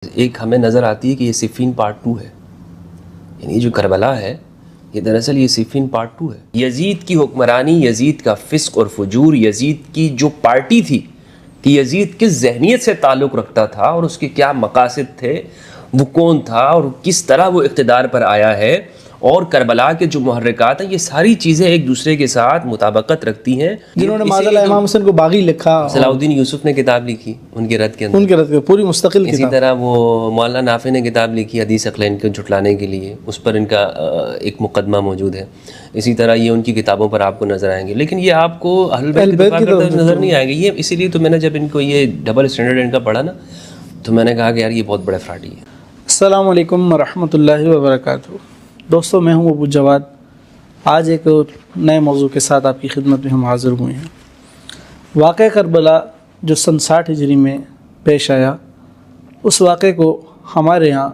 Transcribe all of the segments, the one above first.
ایک ہمیں نظر آتی ہے کہ یہ صفین پارٹ 2 ہے، یعنی جو کربلا ہے یہ دراصل یہ صفین پارٹ 2 ہے۔ یزید کی حکمرانی، یزید کا فسق اور فجور، یزید کی جو پارٹی تھی کہ یزید کس ذہنیت سے تعلق رکھتا تھا اور اس کے کیا مقاصد تھے، وہ کون تھا اور کس طرح وہ اقتدار پر آیا ہے، اور کربلا کے جو محرکات ہیں یہ ساری چیزیں ایک دوسرے کے ساتھ مطابقت رکھتی ہیں۔ جنہوں نے معاذ اللہ امام حسین کو باغی لکھا، صلاح الدین یوسف نے کتاب لکھی ان کے رد کے اندر، ان کے رد پوری مستقل اسی کتاب۔ طرح وہ مولانا نافع نے کتاب لکھی حدیث عقلین کو جھٹلانے کے لیے، اس پر ان کا ایک مقدمہ موجود ہے۔ اسی طرح یہ ان کی کتابوں پر آپ کو نظر آئیں گے، لیکن یہ آپ کو اہل بیت کی دفاع کرتے ہوئے نظر نہیں آئیں گے۔ یہ اسی لیے تو میں نے جب ان کو یہ ڈبل اسٹینڈرڈ ان کا پڑھا نا تو میں نے کہا کہ یار یہ بہت بڑے فراڈی ہے۔ السلام علیکم ورحمۃ اللہ وبرکاتہ۔ دوستو، میں ہوں ابو جواد۔ آج ایک نئے موضوع کے ساتھ آپ کی خدمت میں ہم حاضر ہوئے ہیں۔ واقعہ کربلا جو سن 60 ہجری میں پیش آیا، اس واقعے کو ہمارے یہاں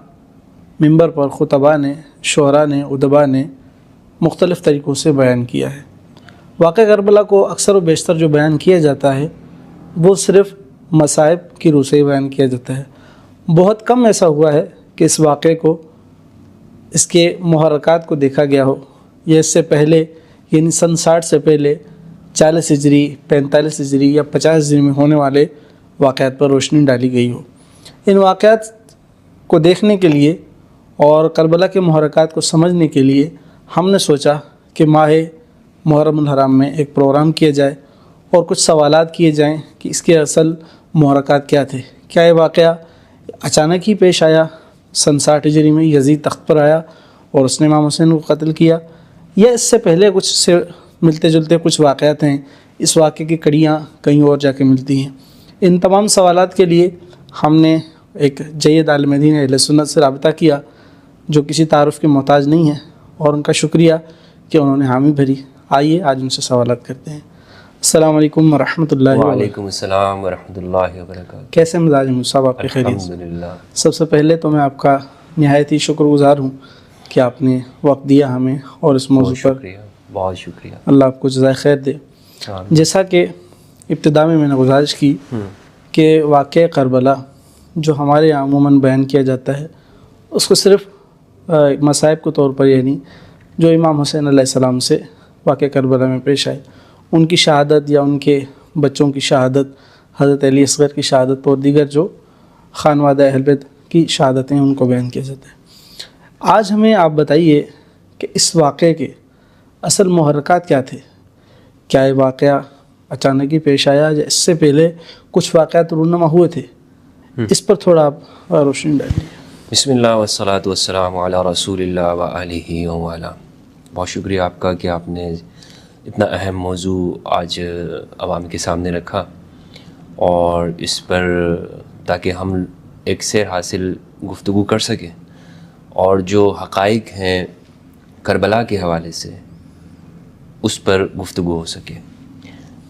منبر پر خطباء نے، شعراء نے، ادباء نے مختلف طریقوں سے بیان کیا ہے۔ واقعہ کربلا کو اکثر و بیشتر جو بیان کیا جاتا ہے وہ صرف مصائب کی روح سے بیان کیا جاتا ہے۔ بہت کم ایسا ہوا ہے کہ اس واقعے کو، اس کے محرکات کو دیکھا گیا ہو، یا اس سے پہلے یعنی سن 60 سے پہلے 40 ہجری، 45 ہجری یا 50 ہجری میں ہونے والے واقعات پر روشنی ڈالی گئی ہو۔ ان واقعات کو دیکھنے کے لیے اور کربلا کے محرکات کو سمجھنے کے لیے ہم نے سوچا کہ ماہ محرم الحرام میں ایک پروگرام کیا جائے اور کچھ سوالات کیے جائیں کہ اس کے اصل محرکات کیا تھے۔ کیا یہ واقعہ اچانک ہی پیش آیا سن 60 ہجری میں، یزید تخت پر آیا اور اس نے امام حسین کو قتل کیا، یا اس سے پہلے کچھ سے ملتے جلتے کچھ واقعات ہیں، اس واقعے کی کڑیاں کہیں اور جا کے ملتی ہیں؟ ان تمام سوالات کے لیے ہم نے ایک جید عالم دین اہل سنت سے رابطہ کیا جو کسی تعارف کے محتاج نہیں ہے، اور ان کا شکریہ کہ انہوں نے حامی بھری۔ آئیے آج ان سے سوالات کرتے ہیں۔ السلام علیکم ورحمۃ اللہ وبرکاتہ۔ وعلیکم السلام ورحمۃ اللہ وبرکاتہ۔ کیسے مزاج ہیں صاحب آپ کے؟ خیریت؟ الحمدللہ۔ سب سے پہلے تو میں آپ کا نہایت ہی شکر گزار ہوں کہ آپ نے وقت دیا ہمیں، اور اس موضوع پر شکریہ، بہت شکریہ۔ اللہ آپ کو جزائے خیر دے۔ جیسا کہ ابتدا میں نے گزارش کی کہ واقعہ کربلا جو ہمارے یہاں عموماً بیان کیا جاتا ہے، اس کو صرف مصائب کے طور پر، یعنی جو امام حسین علیہ السلام سے واقعہ کربلا میں پیش آئے، ان کی شہادت یا ان کے بچوں کی شہادت، حضرت علی اصغر کی شہادت اور دیگر جو خانوادہ اہل بیت کی شہادتیں ان کو بیان کیا جاتا ہے۔ آج ہمیں آپ بتائیے کہ اس واقعے کے اصل محرکات کیا تھے؟ کیا یہ واقعہ اچانک ہی پیش آیا یا اس سے پہلے کچھ واقعات رونما ہوئے تھے؟ اس پر تھوڑا آپ روشنی ڈالیے۔ بسم اللہ والصلاة والسلام علی رسول اللہ وآلہ وآلہ۔ بہت شکریہ آپ کا کہ آپ نے اتنا اہم موضوع آج عوام کے سامنے رکھا، اور اس پر تاکہ ہم ایک سیر حاصل گفتگو کر سکیں اور جو حقائق ہیں کربلا کے حوالے سے اس پر گفتگو ہو سکے۔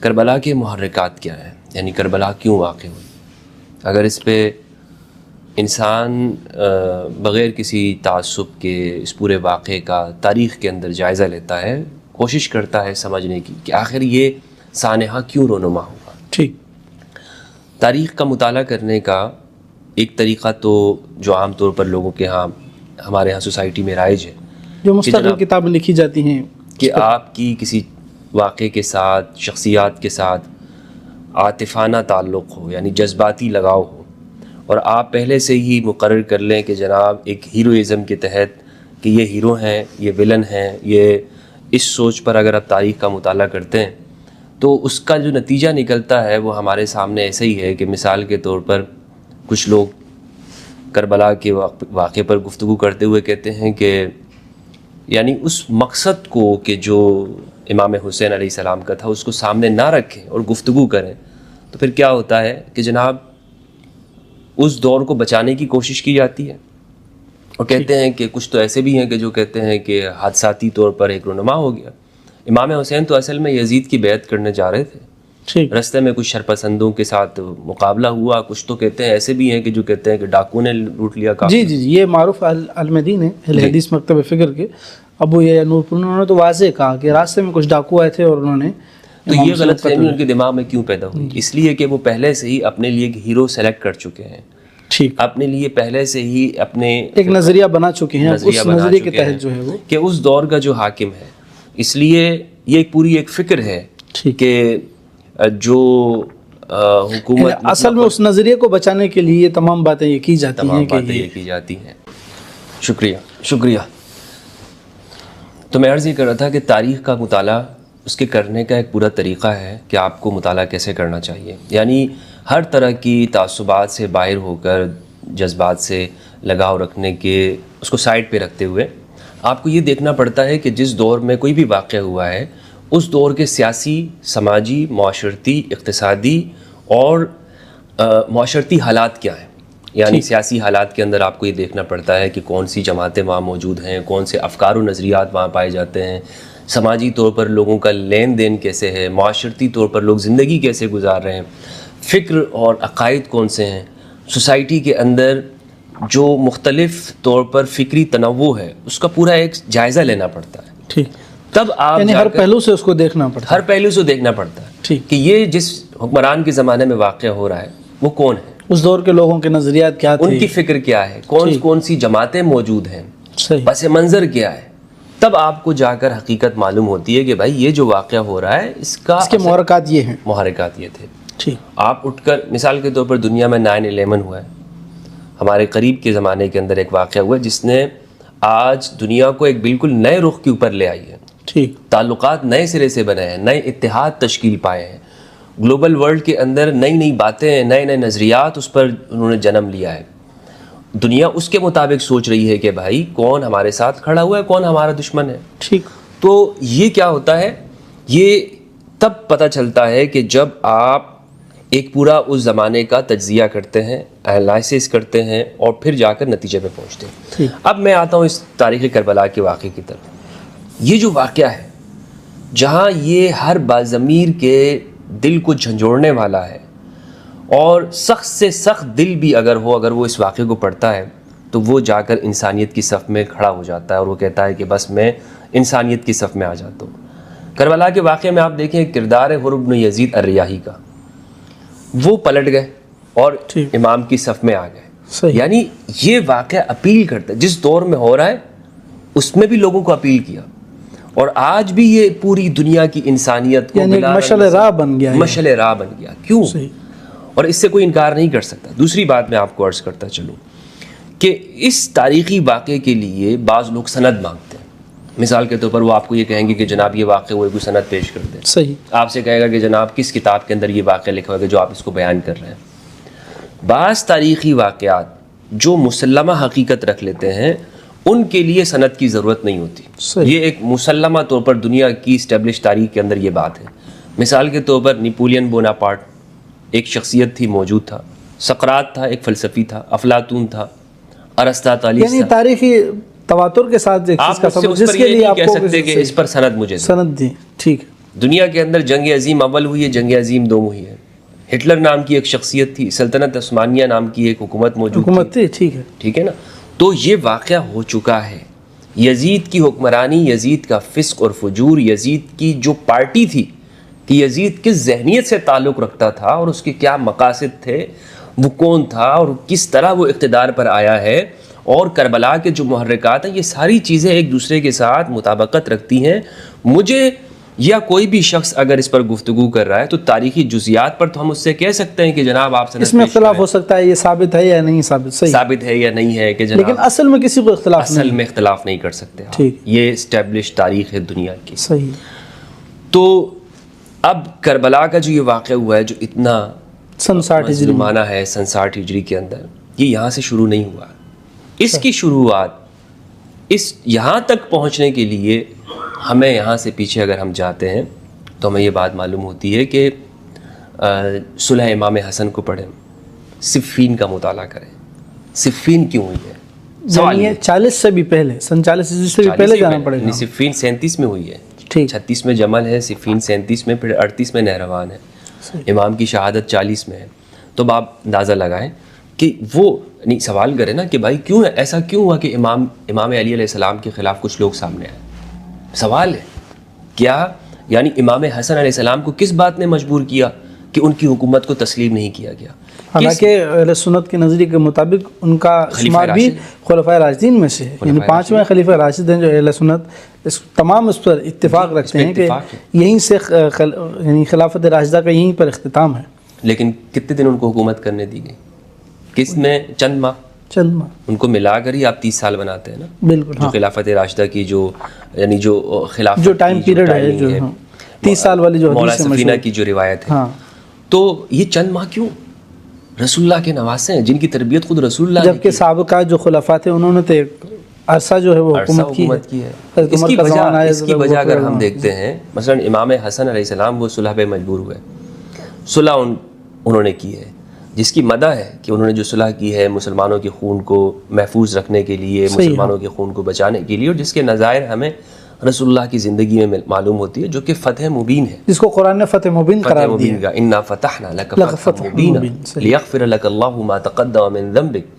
کربلا کے محرکات کیا ہیں، یعنی کربلا کیوں واقع ہوئی؟ اگر اس پہ انسان بغیر کسی تعصب کے اس پورے واقعے کا تاریخ کے اندر جائزہ لیتا ہے، کوشش کرتا ہے سمجھنے کی کہ آخر یہ سانحہ کیوں رونما ہوا۔ ٹھیک۔ تاریخ کا مطالعہ کرنے کا ایک طریقہ تو جو عام طور پر لوگوں کے ہاں، ہمارے ہاں سوسائٹی میں رائج ہے، جو مستقل کتابیں لکھی جاتی ہیں، کہ آپ کی کسی واقعے کے ساتھ، شخصیات کے ساتھ عاطفانہ تعلق ہو، یعنی جذباتی لگاؤ ہو، اور آپ پہلے سے ہی مقرر کر لیں کہ جناب ایک ہیروئزم کے تحت کہ یہ ہیرو ہیں، یہ ولن ہیں، یہ اس سوچ پر اگر آپ تاریخ کا مطالعہ کرتے ہیں تو اس کا جو نتیجہ نکلتا ہے وہ ہمارے سامنے ایسا ہی ہے کہ مثال کے طور پر کچھ لوگ کربلا کے واقعے پر گفتگو کرتے ہوئے کہتے ہیں کہ یعنی اس مقصد کو کہ جو امام حسین علیہ السلام کا تھا اس کو سامنے نہ رکھیں اور گفتگو کریں، تو پھر کیا ہوتا ہے کہ جناب اس دور کو بچانے کی کوشش کی جاتی ہے، اور کہتے ہیں کہ کچھ تو ایسے بھی ہیں کہ جو کہتے ہیں کہ حادثاتی طور پر ایک رونما ہو گیا۔ امام حسین تو اصل میں یزید کی بیعت کرنے جا رہے تھے، رستے میں کچھ شرپسندوں کے ساتھ مقابلہ ہوا، کچھ تو کہتے ہیں ایسے بھی ہیں کہ جو کہتے ہیں کہ ڈاکو نے لوٹ لیا کافی۔ جی، یہ معروف المدین ہے، اہل حدیث مکتب فکر کے ابو یا نور پور، انہوں نے تو واضح کہا کہ راستے میں کچھ ڈاکو آئے تھے اور انہوں نے تو یہ غلط فہمی ان کے دماغ میں کیوں پیدا ہوئی؟ اس لیے کہ وہ پہلے سے ہی اپنے لیے ایک ہیرو سلیکٹ کر چکے ہیں، ٹھیک، اپنے لیے پہلے سے ہی اپنے ایک نظریہ بنا چکے ہیں، اس نظریے کے تحت جو ہے وہ کہ اس دور کا جو حاکم ہے، اس لیے یہ پوری ایک فکر ہے کہ جو حکومت اصل میں اس نظریے کو بچانے کے لیے تمام باتیں یہ کی جاتی ہیں. شکریہ. تو میں عرض یہ کر رہا تھا کہ تاریخ کا مطالعہ اس کے کرنے کا ایک پورا طریقہ ہے کہ آپ کو مطالعہ کیسے کرنا چاہیے. یعنی ہر طرح کی تعصبات سے باہر ہو کر، جذبات سے لگاؤ رکھنے کے اس کو سائڈ پہ رکھتے ہوئے آپ کو یہ دیکھنا پڑتا ہے کہ جس دور میں کوئی بھی واقعہ ہوا ہے اس دور کے سیاسی، سماجی، معاشرتی، اقتصادی اور معاشرتی حالات کیا ہیں. یعنی سیاسی حالات کے اندر آپ کو یہ دیکھنا پڑتا ہے کہ کون سی جماعتیں وہاں موجود ہیں، کون سے افکار و نظریات وہاں پائے جاتے ہیں، سماجی طور پر لوگوں کا لین دین کیسے ہے، معاشرتی طور پر لوگ زندگی کیسے گزار رہے ہیں، فکر اور عقائد کون سے ہیں، سوسائٹی کے اندر جو مختلف طور پر فکری تنوع ہے اس کا پورا ایک جائزہ لینا پڑتا ہے. ٹھیک، تب آپ یعنی ہر پہلو سے اس کو دیکھنا پڑتا ہے، ہر پہلو سے دیکھنا پڑتا ہے کہ یہ جس حکمران کے زمانے میں واقعہ ہو رہا ہے وہ کون ہے، اس دور کے لوگوں کے نظریات کیا تھے، ان کی فکر کیا ہے، کون سی جماعتیں موجود ہیں، صحیح، پس منظر کیا ہے. تب آپ کو جا کر حقیقت معلوم ہوتی ہے کہ بھائی یہ جو واقعہ ہو رہا ہے اس کے محرکات یہ ہیں. محرکات یہ تھے. ٹھیک، آپ اٹھ کر مثال کے طور پر دنیا میں 9/11 ہوا ہے، ہمارے قریب کے زمانے کے اندر ایک واقعہ ہوا جس نے آج دنیا کو ایک بالکل نئے رخ کے اوپر لے آئی ہے. ٹھیک، تعلقات نئے سرے سے بنے ہیں، نئے اتحاد تشکیل پائے ہیں، گلوبل ورلڈ کے اندر نئی باتیں، نئے نظریات اس پر انہوں نے جنم لیا ہے. دنیا اس کے مطابق سوچ رہی ہے کہ بھائی کون ہمارے ساتھ کھڑا ہوا ہے، کون ہمارا دشمن ہے. ٹھیک، تو یہ کیا ہوتا ہے، یہ تب پتہ چلتا ہے کہ جب آپ ایک پورا اس زمانے کا تجزیہ کرتے ہیں، انالائسس کرتے ہیں اور پھر جا کر نتیجے پہ پہنچتے ہیں. اب میں آتا ہوں اس تاریخ کربلا کے واقعے کی طرف. یہ جو واقعہ ہے جہاں یہ ہر باضمیر کے دل کو جھنجھوڑنے والا ہے اور سخت سے سخت دل بھی اگر وہ اس واقعے کو پڑھتا ہے تو وہ جا کر انسانیت کی صف میں کھڑا ہو جاتا ہے اور وہ کہتا ہے کہ بس میں انسانیت کی صف میں آ جاتا ہوں. کربلا کے واقعے میں آپ دیکھیں کردار حر بن یزید الریاحی کا، وہ پلٹ گئے اور امام کی صف میں آ گئے. یعنی یہ واقعہ اپیل کرتا ہے، جس دور میں ہو رہا ہے اس میں بھی لوگوں کو اپیل کیا، اور آج بھی یہ پوری دنیا کی انسانیت کو یعنی مشعل راہ بن گیا. کیوں؟ اور اس سے کوئی انکار نہیں کر سکتا. دوسری بات میں آپ کو عرض کرتا چلوں کہ اس تاریخی واقعے کے لیے بعض لوگ سند مانگتے ہیں. مثال کے طور پر وہ آپ کو یہ کہیں گے کہ جناب یہ واقعہ ہوئے، کوئی سند پیش کر دیں. صحیح، آپ سے کہے گا کہ جناب کس کتاب کے اندر یہ واقعہ لکھا ہوا ہے جو آپ اس کو بیان کر رہے ہیں. بعض تاریخی واقعات جو مسلمہ حقیقت رکھ لیتے ہیں ان کے لیے سند کی ضرورت نہیں ہوتی. یہ ایک مسلمہ طور پر دنیا کی اسٹیبلش تاریخ کے اندر یہ بات ہے. مثال کے طور پر نیپولین بوناپارٹ ایک شخصیت تھی، موجود تھا. سقراط تھا، ایک فلسفی تھا. افلاطون تھا. ارسطاطالیس یعنی تاریخی تواتر کے ساتھ آپ جس کے لیے آپ کہہ سکتے کہ اس پر سند مجھے سند دی. ٹھیک، دنیا کے اندر جنگ عظیم اول ہوئی ہے، جنگ عظیم دوم ہوئی ہے. ہٹلر نام کی ایک شخصیت تھی، سلطنت عثمانیہ نام کی ایک حکومت موجود تھی. ٹھیک ہے نا. تو یہ واقعہ ہو چکا ہے. یزید کی حکمرانی، یزید کا فسق اور فجور، یزید کی جو پارٹی تھی کہ یزید کس ذہنیت سے تعلق رکھتا تھا اور اس کے کیا مقاصد تھے، وہ کون تھا اور کس طرح وہ اقتدار پر آیا ہے، اور کربلا کے جو محرکات ہیں، یہ ساری چیزیں ایک دوسرے کے ساتھ مطابقت رکھتی ہیں. مجھے یا کوئی بھی شخص اگر اس پر گفتگو کر رہا ہے تو تاریخی جزیات پر تو ہم اس سے کہہ سکتے ہیں کہ جناب آپ اس میں اختلاف ہو سکتا ہے، یہ ثابت ہے یا نہیں ثابت ہے یا نہیں ہے کہ جناب، لیکن اصل میں کسی کو اختلاف نہیں کر سکتے. یہ اسٹیبلش تاریخ ہے دنیا کی. صحیح. تو اب کربلا کا جو یہ واقعہ ہوا ہے جو اتنا سن 60 ظلمانہ ہے، سن 60 ہجری کے اندر، یہ یہاں سے شروع نہیں ہوا. اس کی شروعات اس یہاں تک پہنچنے کے لیے ہمیں یہاں سے پیچھے اگر ہم جاتے ہیں تو ہمیں یہ بات معلوم ہوتی ہے کہ صلح امام حسن کو پڑھیں، صفین کا مطالعہ کریں. صفین کیوں ہوئی ہے؟ سوال یہ 40 سے بھی پہلے، سن 40 سے بھی پہلے جانا پڑے گا. صفین 37 میں ہوئی ہے. ٹھیک، 36 میں جمل ہے، صفین 37 میں، پھر 38 میں نہروان ہے. امام کی شہادت 40 میں ہے. تو آپ اندازہ لگائیں کہ وہ نہیں سوال کرے نا کہ بھائی کیوں ہے ایسا، کیوں ہوا کہ امام علی علیہ السلام کے خلاف کچھ لوگ سامنے آئے. سوال ہے کیا یعنی امام حسن علیہ السلام کو کس بات نے مجبور کیا کہ ان کی حکومت کو تسلیم نہیں کیا گیا؟ حالانکہ اہل سنت کے نظریے کے مطابق ان کا شمار بھی خلفائے راشدین میں سے ہے، یعنی 5ویں خلیفہ راشد ہیں جو اہل سنت تمام اس پر اتفاق رکھتے ہیں کہ یہیں سے یعنی خلافت راشدہ کا یہیں پر اختتام ہے۔ لیکن کتنے دن ان کو حکومت کرنے دی گئی؟ کس میں؟ چند ماہ۔ ان کو ملا کر ہی آپ 30 سال بناتے ہیں نا، بالکل، جو خلافت راشدہ کی جو یعنی جو خلافت جو ٹائم پیریڈ ہے، جو 30 سال والی جو مولا سفینہ کی جو روایت ہے، تو یہ چند ماہ کیوں؟ رسول اللہ کے نواسے ہیں جن کی تربیت خود رسول اللہ نے جبکہ سابقہ جو خلفاء تھے انہوں نے تو ایک عرصہ جو ہے وہ حکومت کی ہے۔ اس کی وجہ اگر ہم دیکھتے ہیں، مثلا امام حسن علیہ السلام وہ صلح پہ مجبور ہوئے، صلح انہوں نے کی ہے، جس کی مدح ہے کہ انہوں نے جو صلح کی ہے مسلمانوں کے خون کو محفوظ رکھنے کے لیے، مسلمانوں کے خون کو بچانے کے لیے، اور جس کے نظائر ہمیں رسول اللہ کی زندگی میں معلوم ہوتی ہے، جو کہ فتح مبین ہے، جس کو قرآن نے فتح مبین قرار دیا ہے۔ انا فتحنا لک فتحا مبینا لیغفر لک اللہ ما تقدم من ذنبک،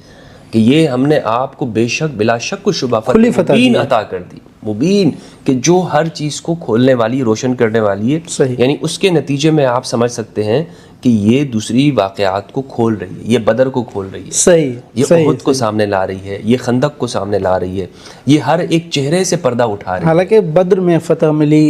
کہ یہ ہم نے آپ کو بے شک بلا شک و شبہ فتح مبین عطا کر دی، مبین کہ جو ہر چیز کو کھولنے والی، روشن کرنے والی ہے، یعنی اس کے نتیجے میں آپ سمجھ سکتے ہیں کہ یہ دوسری واقعات کو کھول رہی ہے، یہ بدر کو کھول رہی ہے، یہ احد کو سامنے لا رہی ہے، یہ خندق کو سامنے لا رہی ہے، یہ ہر ایک چہرے سے پردہ اٹھا رہی ہے۔ حالانکہ بدر میں فتح ملی،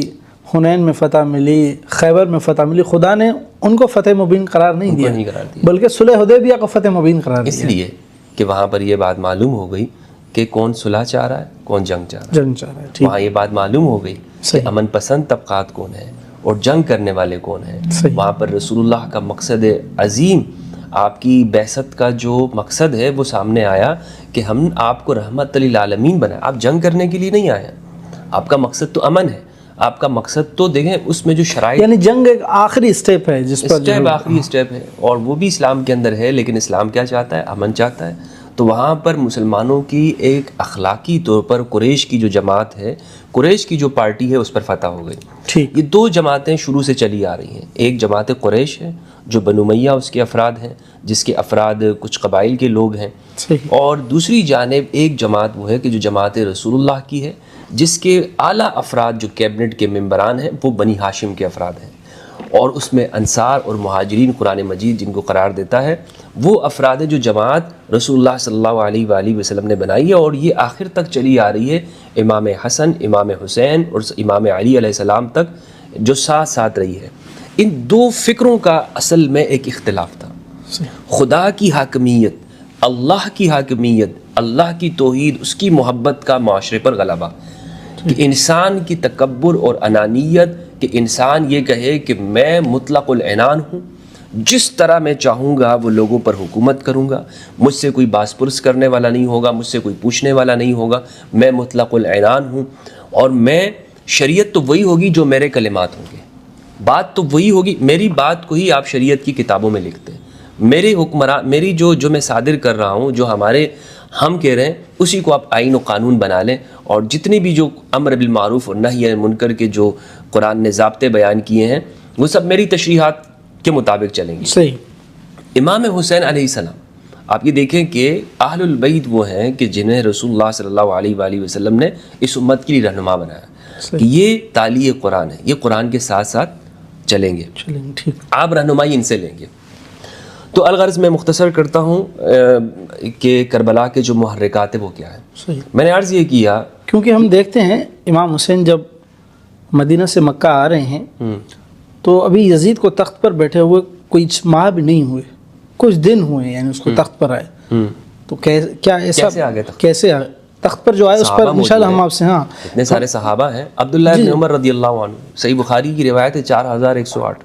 حنین میں فتح ملی، خیبر میں فتح ملی، خدا نے ان کو فتح مبین قرار نہیں دیا، بلکہ صلح حدیبیہ کو فتح مبین قرار دیا، اس لیے کہ وہاں پر یہ بات معلوم ہو گئی کہ کون صلح چاہ رہا ہے، کون جنگ چاہ رہا ہے، وہاں یہ بات معلوم ہو گئی کہ امن پسند طبقات کون ہیں اور جنگ کرنے والے کون ہیں۔ وہاں پر رسول اللہ کا مقصد عظیم، آپ کی بعثت کا جو مقصد ہے وہ سامنے آیا کہ ہم آپ کو رحمت للعالمین بنائے، آپ جنگ کرنے کے لیے نہیں آئے، آپ کا مقصد تو امن ہے، آپ کا مقصد تو دیکھیں اس میں جو شرائط، یعنی جنگ ایک آخری سٹیپ ہے، جس پر آخری سٹیپ ہے، اور وہ بھی اسلام کے اندر ہے، لیکن اسلام کیا چاہتا ہے؟ امن چاہتا ہے۔ تو وہاں پر مسلمانوں کی ایک اخلاقی طور پر قریش کی جو جماعت ہے، قریش کی جو پارٹی ہے، اس پر فتح ہو گئی۔ یہ دو جماعتیں شروع سے چلی آ رہی ہیں، ایک جماعت قریش ہے جو بنو امیہ اس کے افراد ہیں، جس کے افراد کچھ قبائل کے لوگ ہیں، اور دوسری جانب ایک جماعت وہ ہے کہ جو جماعت رسول اللہ کی ہے، جس کے اعلیٰ افراد جو کیبنٹ کے ممبران ہیں وہ بنی ہاشم کے افراد ہیں، اور اس میں انصار اور مہاجرین قرآن مجید جن کو قرار دیتا ہے، وہ افراد جو جماعت رسول اللہ صلی اللہ علیہ وآلہ وسلم نے بنائی ہے، اور یہ آخر تک چلی آ رہی ہے امام حسن، امام حسین اور امام علی علیہ السلام تک، جو ساتھ ساتھ رہی ہے۔ ان دو فکروں کا اصل میں ایک اختلاف تھا، خدا کی حاکمیت، اللہ کی حاکمیت، اللہ کی توحید، اس کی محبت کا معاشرے پر غلبہ، کہ انسان کی تکبر اور انانیت، کہ انسان یہ کہے کہ میں مطلق العنان ہوں، جس طرح میں چاہوں گا وہ لوگوں پر حکومت کروں گا، مجھ سے کوئی باس پرس کرنے والا نہیں ہوگا، مجھ سے کوئی پوچھنے والا نہیں ہوگا، میں مطلق العنان ہوں، اور میں شریعت تو وہی ہوگی جو میرے کلمات ہوں گے، بات تو وہی ہوگی، میری بات کو ہی آپ شریعت کی کتابوں میں لکھتے ہیں، میرے حکمران، میری جو میں صادر کر رہا ہوں، جو ہم کہہ رہے ہیں، اسی کو آپ آئین و قانون بنا لیں، اور جتنی بھی جو امر بالمعروف اور نہی عن المنکر کے جو قرآن نے ضابطے بیان کیے ہیں، وہ سب میری تشریحات کے مطابق چلیں گے۔ صحیح۔ امام حسین علیہ السلام، آپ یہ دیکھیں کہ اہل البیت وہ ہیں کہ جنہیں رسول اللہ صلی اللہ علیہ وآلہ وسلم نے اس امت کے لیے رہنما بنایا، کہ یہ تالیہ قرآن ہے، یہ قرآن کے ساتھ ساتھ چلیں گے، آپ رہنمائی ان سے لیں گے۔ تو الغرض میں مختصر کرتا ہوں کہ کربلا کے جو محرکات ہیں وہ کیا ہے۔ میں نے عرض یہ کیا، کیونکہ ہم دیکھتے ہیں امام حسین جب مدینہ سے مکہ آ رہے ہیں تو ابھی یزید کو تخت پر بیٹھے ہوئے کوئی ماہ بھی نہیں ہوئے، کچھ دن ہوئے، یعنی اس کو تخت پر آئے، تو کیا ایسا کیسے آگے تخت پر جو آئے اس پر انشاءاللہ ہم آپ سے اتنے سارے صحابہ ہیں۔ عبداللہ ابن عمر رضی اللہ عنہ، صحیح بخاری کی روایت ہے 4108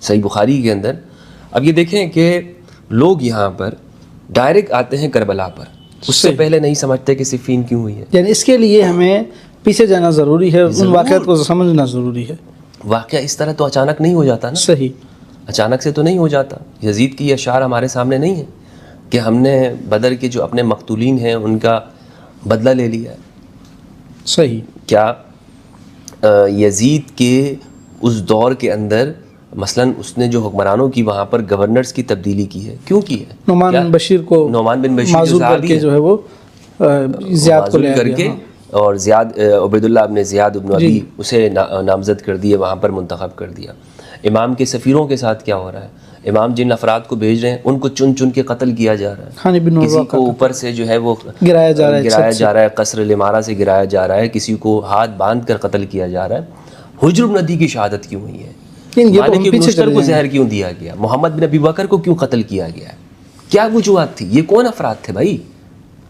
صحیح بخاری کے اندر۔ اب یہ دیکھیں کہ لوگ یہاں پر ڈائریکٹ آتے ہیں کربلا پر، اس سے پہلے نہیں سمجھتے کہ صفین کیوں ہوئی ہے، یعنی اس کے لیے ہمیں پیچھے جانا ضروری ہے، ان واقعات کو سمجھنا ضروری ہے۔ واقعہ اس طرح تو اچانک نہیں ہو جاتا نا، صحیح، اچانک سے تو نہیں ہو جاتا۔ یزید کی یہ اشعار ہمارے سامنے نہیں ہے کہ ہم نے بدر کے جو اپنے مقتولین ہیں ان کا بدلہ لے لیا ہے۔ صحیح، کیا یزید کے اس دور کے اندر مثلاً اس نے جو حکمرانوں کی وہاں پر گورنرز کی تبدیلی کی ہے، کیوں کی ہے؟ نعمان بن بشیر کو معزول کر کے جو ہے وہ زیاد کو لے کر کے، اور زیاد عبید اللہ ابن زیاد ابن ابی اسے نامزد کر دیے، وہاں پر منتخب کر دیا۔ امام کے سفیروں کے ساتھ کیا ہو رہا ہے؟ امام جن افراد کو بھیج رہے ہیں ان کو چن چن کے قتل کیا جا رہا ہے. خان بن کسی کو اوپر سے جو ہے وہ گرایا جا رہا ہے قصر الامارہ سے گرایا جا رہا ہے, کسی کو ہاتھ باندھ کر قتل کیا جا رہا ہے. حجر بن عدی کی شہادت کیوں ہوئی ہے؟ مالک بن نشتر کو زہر کیوں دیا گیا؟ محمد بن ابی بکر کو کیوں قتل کیا گیا؟ کیا وجوہات تھی؟ یہ کون افراد تھے بھائی؟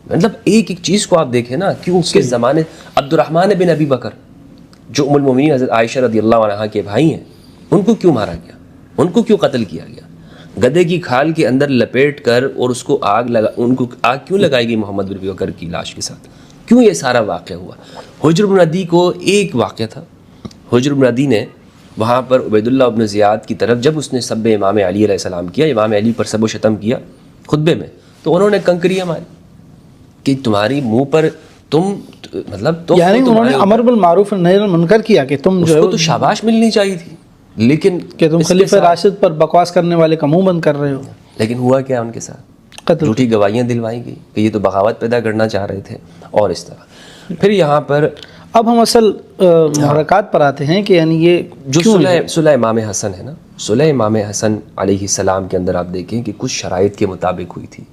مطلب ایک ایک چیز کو آپ دیکھیں نا, کیوں اس کے زمانے عبد الرحمن بن ابی بکر جو ام المومنین حضرت عائشہ رضی اللہ عنہا کے بھائی ہیں, ان کو کیوں مارا گیا؟ ان کو کیوں قتل کیا گیا؟ گدھے کی کھال کے اندر لپیٹ کر اور اس کو ان کو آگ کیوں لگائی گئی محمد بن ابی بکر کی لاش کے ساتھ؟ کیوں یہ سارا واقعہ ہوا؟ حجر بن عدی کو ایک واقعہ تھا. حجر بن عدی نے وہاں پر عبید اللہ بن زیاد کی طرف جب اس نے سب امام علی علیہ السلام کیا, امام علی پر سب و شتم کیا خطبے میں, تو انہوں نے کنکریاں ماری کہ تمہاری منہ پر تم مطلب تو یعنی انہوں نے امر بالمعروف نہی عن المنکر کیا کہ تم اس کو تو شاباش ملنی چاہیے تھی, لیکن کہ تم خلیفہ راشد پر بکواس کرنے والے کا منہ بند کر رہے ہو. لیکن ہوا کیا ان کے ساتھ؟ قتل. جھوٹی گواہیاں دلوائی گئی کہ یہ تو بغاوت پیدا کرنا چاہ رہے تھے اور اس طرح. پھر یہاں پر اب ہم اصل محرکات پر آتے ہیں کہ یعنی یہ جو صلح امام حسن ہے نا, صلح امام حسن علیہ السلام کے اندر آپ دیکھیں کہ کچھ شرائط کے مطابق ہوئی تھی.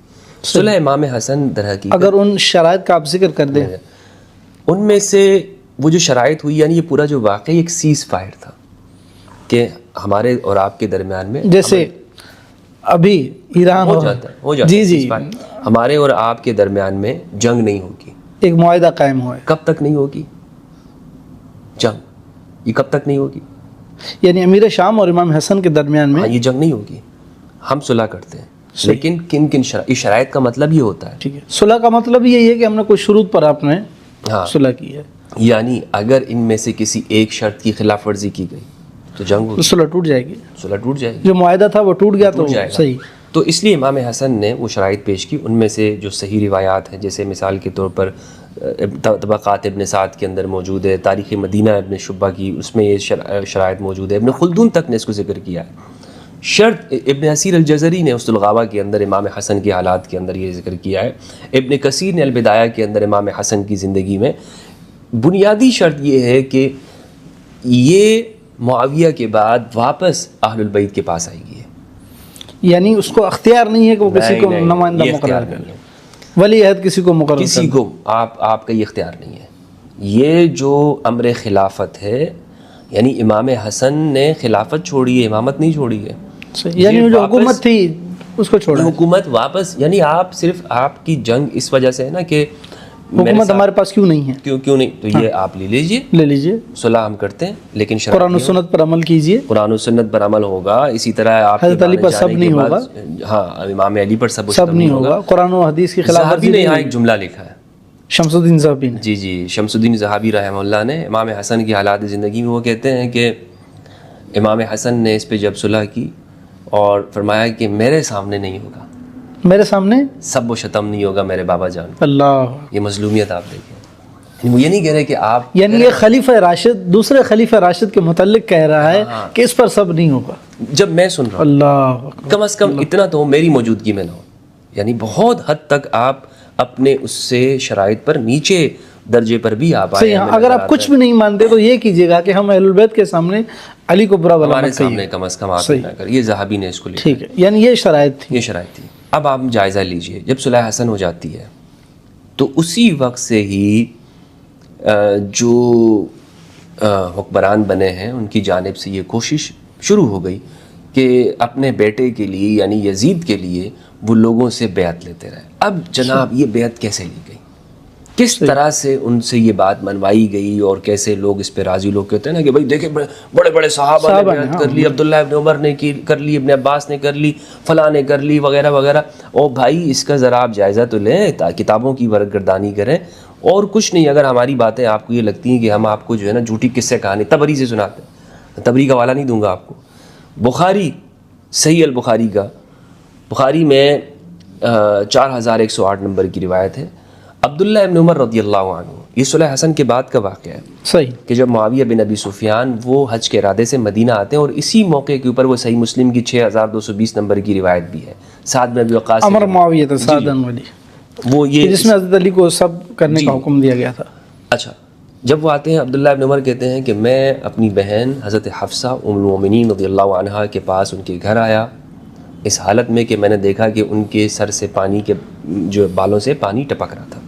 صلح امام حسن در حقیقت اگر ان شرائط کا آپ ذکر کر دیں, ان میں سے وہ جو شرائط ہوئی, یعنی یہ پورا جو واقعہ ایک سیز فائر تھا کہ ہمارے اور آپ کے درمیان میں, جیسے ابھی ایران ہو جاتا ہے جی ہمارے اور آپ کے درمیان میں جنگ نہیں ہوگی, ایک معاہدہ قائم ہوا ہے. کب تک نہیں ہوگی جنگ؟ یہ کب تک نہیں ہوگی؟ یعنی امیر شام اور امام حسن کے درمیان میں یہ جنگ نہیں ہوگی. ہم صلح کرتے ہیں, لیکن کن کن شرائط کا مطلب یہ ہوتا ہے. ٹھیک ہے, صلح کا مطلب یہی ہے کہ ہم نے کوئی شروط پر آپ نے صلح کی ہے. یعنی اگر ان میں سے کسی ایک شرط کی خلاف ورزی کی گئی تو جنگ ہوگی, صلح ٹوٹ جائے گی. صلح ٹوٹ جائے گی, جو معاہدہ تھا وہ ٹوٹ گیا تو صحیح. تو اس لیے امام حسن نے وہ شرائط پیش کی. ان میں سے جو صحیح روایات ہیں, جیسے مثال کے طور پر طبقات ابن سعد کے اندر موجود ہے, تاریخ مدینہ ابن شبہ کی, اس میں یہ شرائط موجود ہے. ابن خلدون تک نے اس کو ذکر کیا ہے. شرط ابن حسیر الجزری نے اسد الغابہ کے اندر امام حسن کے حالات کے اندر یہ ذکر کیا ہے. ابن کثیر نے البدایہ کے اندر امام حسن کی زندگی میں بنیادی شرط یہ ہے کہ یہ معاویہ کے بعد واپس اہل البیت کے پاس آئے گی. یعنی اس کو اختیار نہیں ہے کہ وہ کسی کو نمائندہ مقرر کرے, ولی عہد کسی کو مقرر کسی کو آپ کا یہ اختیار نہیں ہے. یہ جو امر خلافت ہے, یعنی امام حسن نے خلافت چھوڑی ہے, امامت نہیں چھوڑی ہے. یعنی جو حکومت تھی اس کو چھوڑا, حکومت واپس, یعنی آپ صرف آپ کی جنگ اس وجہ سے ہے نا کہ حکومت ہمارے پاس کیوں نہیں ہے, کیوں نہیں, تو یہ آپ لے لیجئے, صلح ہم کرتے ہیں, لیکن قرآن و سنت پر عمل کیجئے. قرآن و سنت پر عمل ہوگا. اسی طرح آپ حضرت علی پر سب نہیں ہوگا. ہاں, امام علی پر سب نہیں ہوگا. قرآن و حدیث کی خلاف ورزی نے یہاں ایک جملہ لکھا ہے, شمس الدین ذہبی نے. جی شمس الدین ذہبی رحمہ اللہ نے امام حسن کی حالات زندگی میں وہ کہتے ہیں کہ امام حسن نے اس پہ جب صلح کی اور فرمایا کہ میرے سامنے نہیں ہوگا, میرے سامنے سب و شتم نہیں ہوگا میرے بابا جان. اللہ, یہ مظلومیت آپ دیکھیں. وہ یہ نہیں کہہ رہے کہ آپ, یعنی یہ خلیفہ راشد دوسرے خلیفہ راشد کے متعلق کہہ رہا ہے کہ اس پر سب نہیں ہوگا. جب میں سن رہا ہوں, اللہ کم از کم اتنا تو میری موجودگی میں نہ ہو. یعنی بہت حد تک آپ اپنے اس سے شرائط پر نیچے درجے پر بھی آپ آئے. اگر آپ کچھ بھی نہیں مانتے تو یہ کیجیے گا کہ ہم اہل البیت کے سامنے علی کو برا بلا ہمارے سامنے کم از کم آپ نہ کر. یہ ذہبی نے اس کو لکھا. ٹھیک ہے, یعنی یہ شرائط تھی. یہ شرائط تھی. اب آپ جائزہ لیجئے, جب صلح حسن ہو جاتی ہے تو اسی وقت سے ہی جو حکمران بنے ہیں ان کی جانب سے یہ کوشش شروع ہو گئی کہ اپنے بیٹے کے لیے یعنی یزید کے لیے وہ لوگوں سے بیعت لیتے رہے. اب جناب یہ بیعت کیسے لی گئی, کس طرح سے ان سے یہ بات منوائی گئی, اور کیسے لوگ اس پہ راضی. لوگ کہتے ہیں نا کہ بھائی دیکھیں بڑے بڑے صحابہ نے بیعت کر لی, عبداللہ ابن عمر نے کر لی, ابن عباس نے کر لی, فلاں نے کر لی وغیرہ وغیرہ. او بھائی اس کا ذرا آپ جائزہ تو لیں, کتابوں کی ورگردانی کریں اور کچھ نہیں. اگر ہماری باتیں آپ کو یہ لگتی ہیں کہ ہم آپ کو جو ہے نا جھوٹی قصے کہانی تبری سے سناتے ہیں, تبری کا والا نہیں دوں گا آپ کو. بخاری, صحیح البخاری کا, بخاری میں 4108 نمبر کی روایت ہے. عبداللہ ابن عمر رضی اللہ عنہ, یہ صلح حسن کے بعد کا واقعہ ہے. صحیح, کہ جب معاویہ بن ابی سفیان وہ حج کے ارادے سے مدینہ آتے ہیں, اور اسی موقع کے اوپر وہ صحیح مسلم کی 6220 نمبر کی روایت بھی ہے. سعد بن ابی وقاص امر معاویہ تھا, سعد بن ولی, وہ یہ جس میں حضرت علی کو سب کرنے کا حکم دیا گیا تھا. اچھا, جب وہ آتے ہیں عبداللہ ابن عمر کہتے ہیں کہ میں اپنی بہن حضرت حفصہ ام المومنین رضی اللہ عنہا کے پاس ان کے گھر آیا اس حالت میں کہ میں نے دیکھا کہ ان کے سر سے پانی کے جو بالوں سے پانی ٹپک رہا تھا.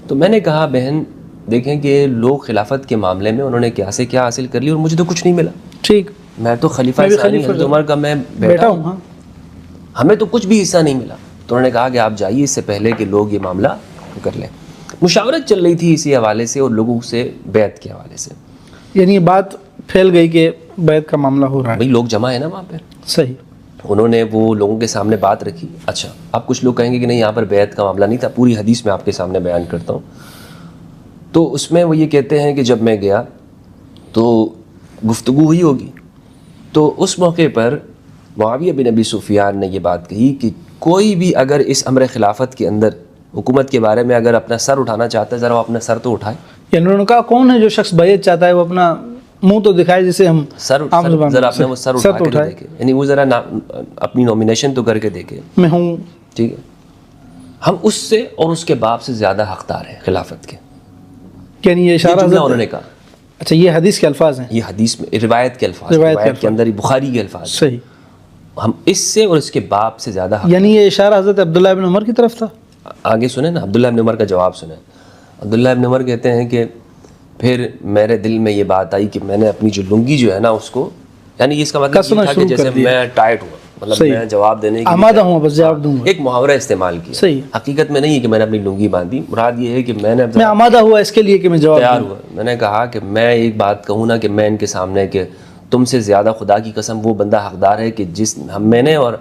تو میں نے کہا بہن دیکھیں کہ لوگ خلافت کے معاملے میں انہوں نے کیا سے کیا حاصل کر لی اور مجھے تو کچھ نہیں ملا. ٹھیک, میں تو خلیفہ ثانی حضرت عمر کا میں بیٹا ہوں, ہاں, ہمیں تو کچھ بھی حصہ نہیں ملا. تو انہوں نے کہا کہ آپ جائیے اس سے پہلے کہ لوگ یہ معاملہ کر لیں. مشاورت چل رہی تھی اسی حوالے سے اور لوگوں سے بیعت کے حوالے سے. یعنی یہ بات پھیل گئی کہ بیعت کا معاملہ ہو رہا ہے. بھئی لوگ جمع ہے نا وہاں پہ. صحیح. انہوں نے وہ لوگوں کے سامنے بات رکھی. اچھا اب کچھ لوگ کہیں گے کہ نہیں یہاں پر بیعت کا معاملہ نہیں تھا, پوری حدیث میں آپ کے سامنے بیان کرتا ہوں. تو اس میں وہ یہ کہتے ہیں کہ جب میں گیا تو گفتگو ہوئی ہوگی, تو اس موقع پر معاویہ بن ابی سفیان نے یہ بات کہی کہ کوئی بھی اگر اس امر خلافت کے اندر حکومت کے بارے میں اگر اپنا سر اٹھانا چاہتا ہے ذرا وہ اپنا سر تو اٹھائے. یعنی انہوں نے کہا کون ہے جو شخص بیعت چاہتا ہے وہ اپنا منہ تو دکھائے, جسے ہم ذرا اپنا وہ سر اٹھا کے دیکھے, یعنی وہ ذرا اپنی نومینیشن تو کر کے دیکھے میں ہوں. ٹھیک ہے, ہم اس سے اور اس کے باپ سے زیادہ حقدار ہیں خلافت کے. یعنی یہ اشارہ انہوں نے کہا. اچھا یہ حدیث کے الفاظ ہیں, یہ حدیث میں روایت کے الفاظ, روایت کے اندر بخاری کے الفاظ. صحیح. ہم اس سے اور اس کے باپ سے زیادہ یعنی یہ اشارہ حضرت عبداللہ ابن عمر کی طرف تھا. آگے سنیں نا, عبداللہ ابن عمر کا جواب سنیں. عبداللہ ابن عمر کہتے ہیں کہ پھر میرے دل میں یہ بات آئی کہ میں نے اپنی جو لنگی جو ہے نا اس کو, یعنی اس کا مطلب یہ تھا کہ جیسے میں ٹائٹ ہوا, مطلب میں جواب دینے کی آمادہ ہوں, بس جواب دوں گا. ایک محاورہ استعمال کیا. صحیح. حقیقت میں نہیں ہے کہ میں نے اپنی لنگی باندھی, مراد یہ ہے کہ میں آمادہ ہوا اس کے لیے کہ میں جواب تیار ہوا. میں نے کہا کہ میں ایک بات کہوں نا کہ میں ان کے سامنے کہ تم سے زیادہ خدا کی قسم وہ بندہ حقدار ہے کہ جس میں نے اور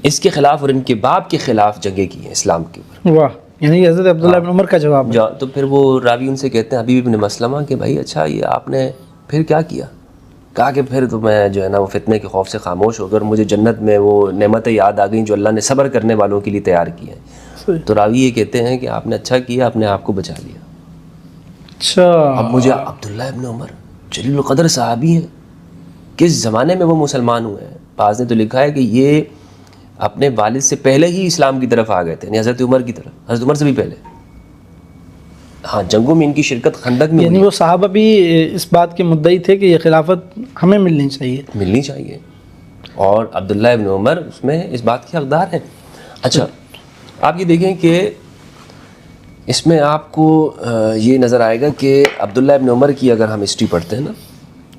اس کے خلاف اور ان کے باپ کے خلاف جنگیں کی ہیں اسلام کے اوپر. واہ, یعنی حضرت عبداللہ ابن عمر کا جواب. تو پھر وہ راوی ان سے کہتے ہیں حبیب ابن مسلمہ کہ بھائی اچھا یہ آپ نے پھر کیا کیا؟ کہا کہ پھر تو میں جو ہے نا وہ فتنے کے خوف سے خاموش ہو کر مجھے جنت میں وہ نعمتیں یاد آ گئیں جو اللہ نے صبر کرنے والوں کے لیے تیار کی ہیں. تو راوی یہ کہتے ہیں کہ آپ نے اچھا کیا, اپنے آپ کو بچا لیا. اچھا اب مجھے عبداللہ ابن عمر جلیل القدر صحابی ہیں, کس زمانے میں وہ مسلمان ہوئے ہیں. بعض نے تو لکھا ہے کہ یہ اپنے والد سے پہلے ہی اسلام کی طرف آ گئے تھے, یعنی حضرت عمر کی طرف, حضرت عمر سے بھی پہلے. ہاں جنگوں میں ان کی شرکت خندق میں, یعنی وہ صحابہ بھی اس بات کے مدعی تھے کہ یہ خلافت ہمیں ملنی چاہیے, اور عبداللہ ابن عمر اس میں اس بات کے حقدار ہیں. اچھا آپ یہ دیکھیں کہ اس میں آپ کو یہ نظر آئے گا کہ عبداللہ ابن عمر کی اگر ہم ہسٹری پڑھتے ہیں نا,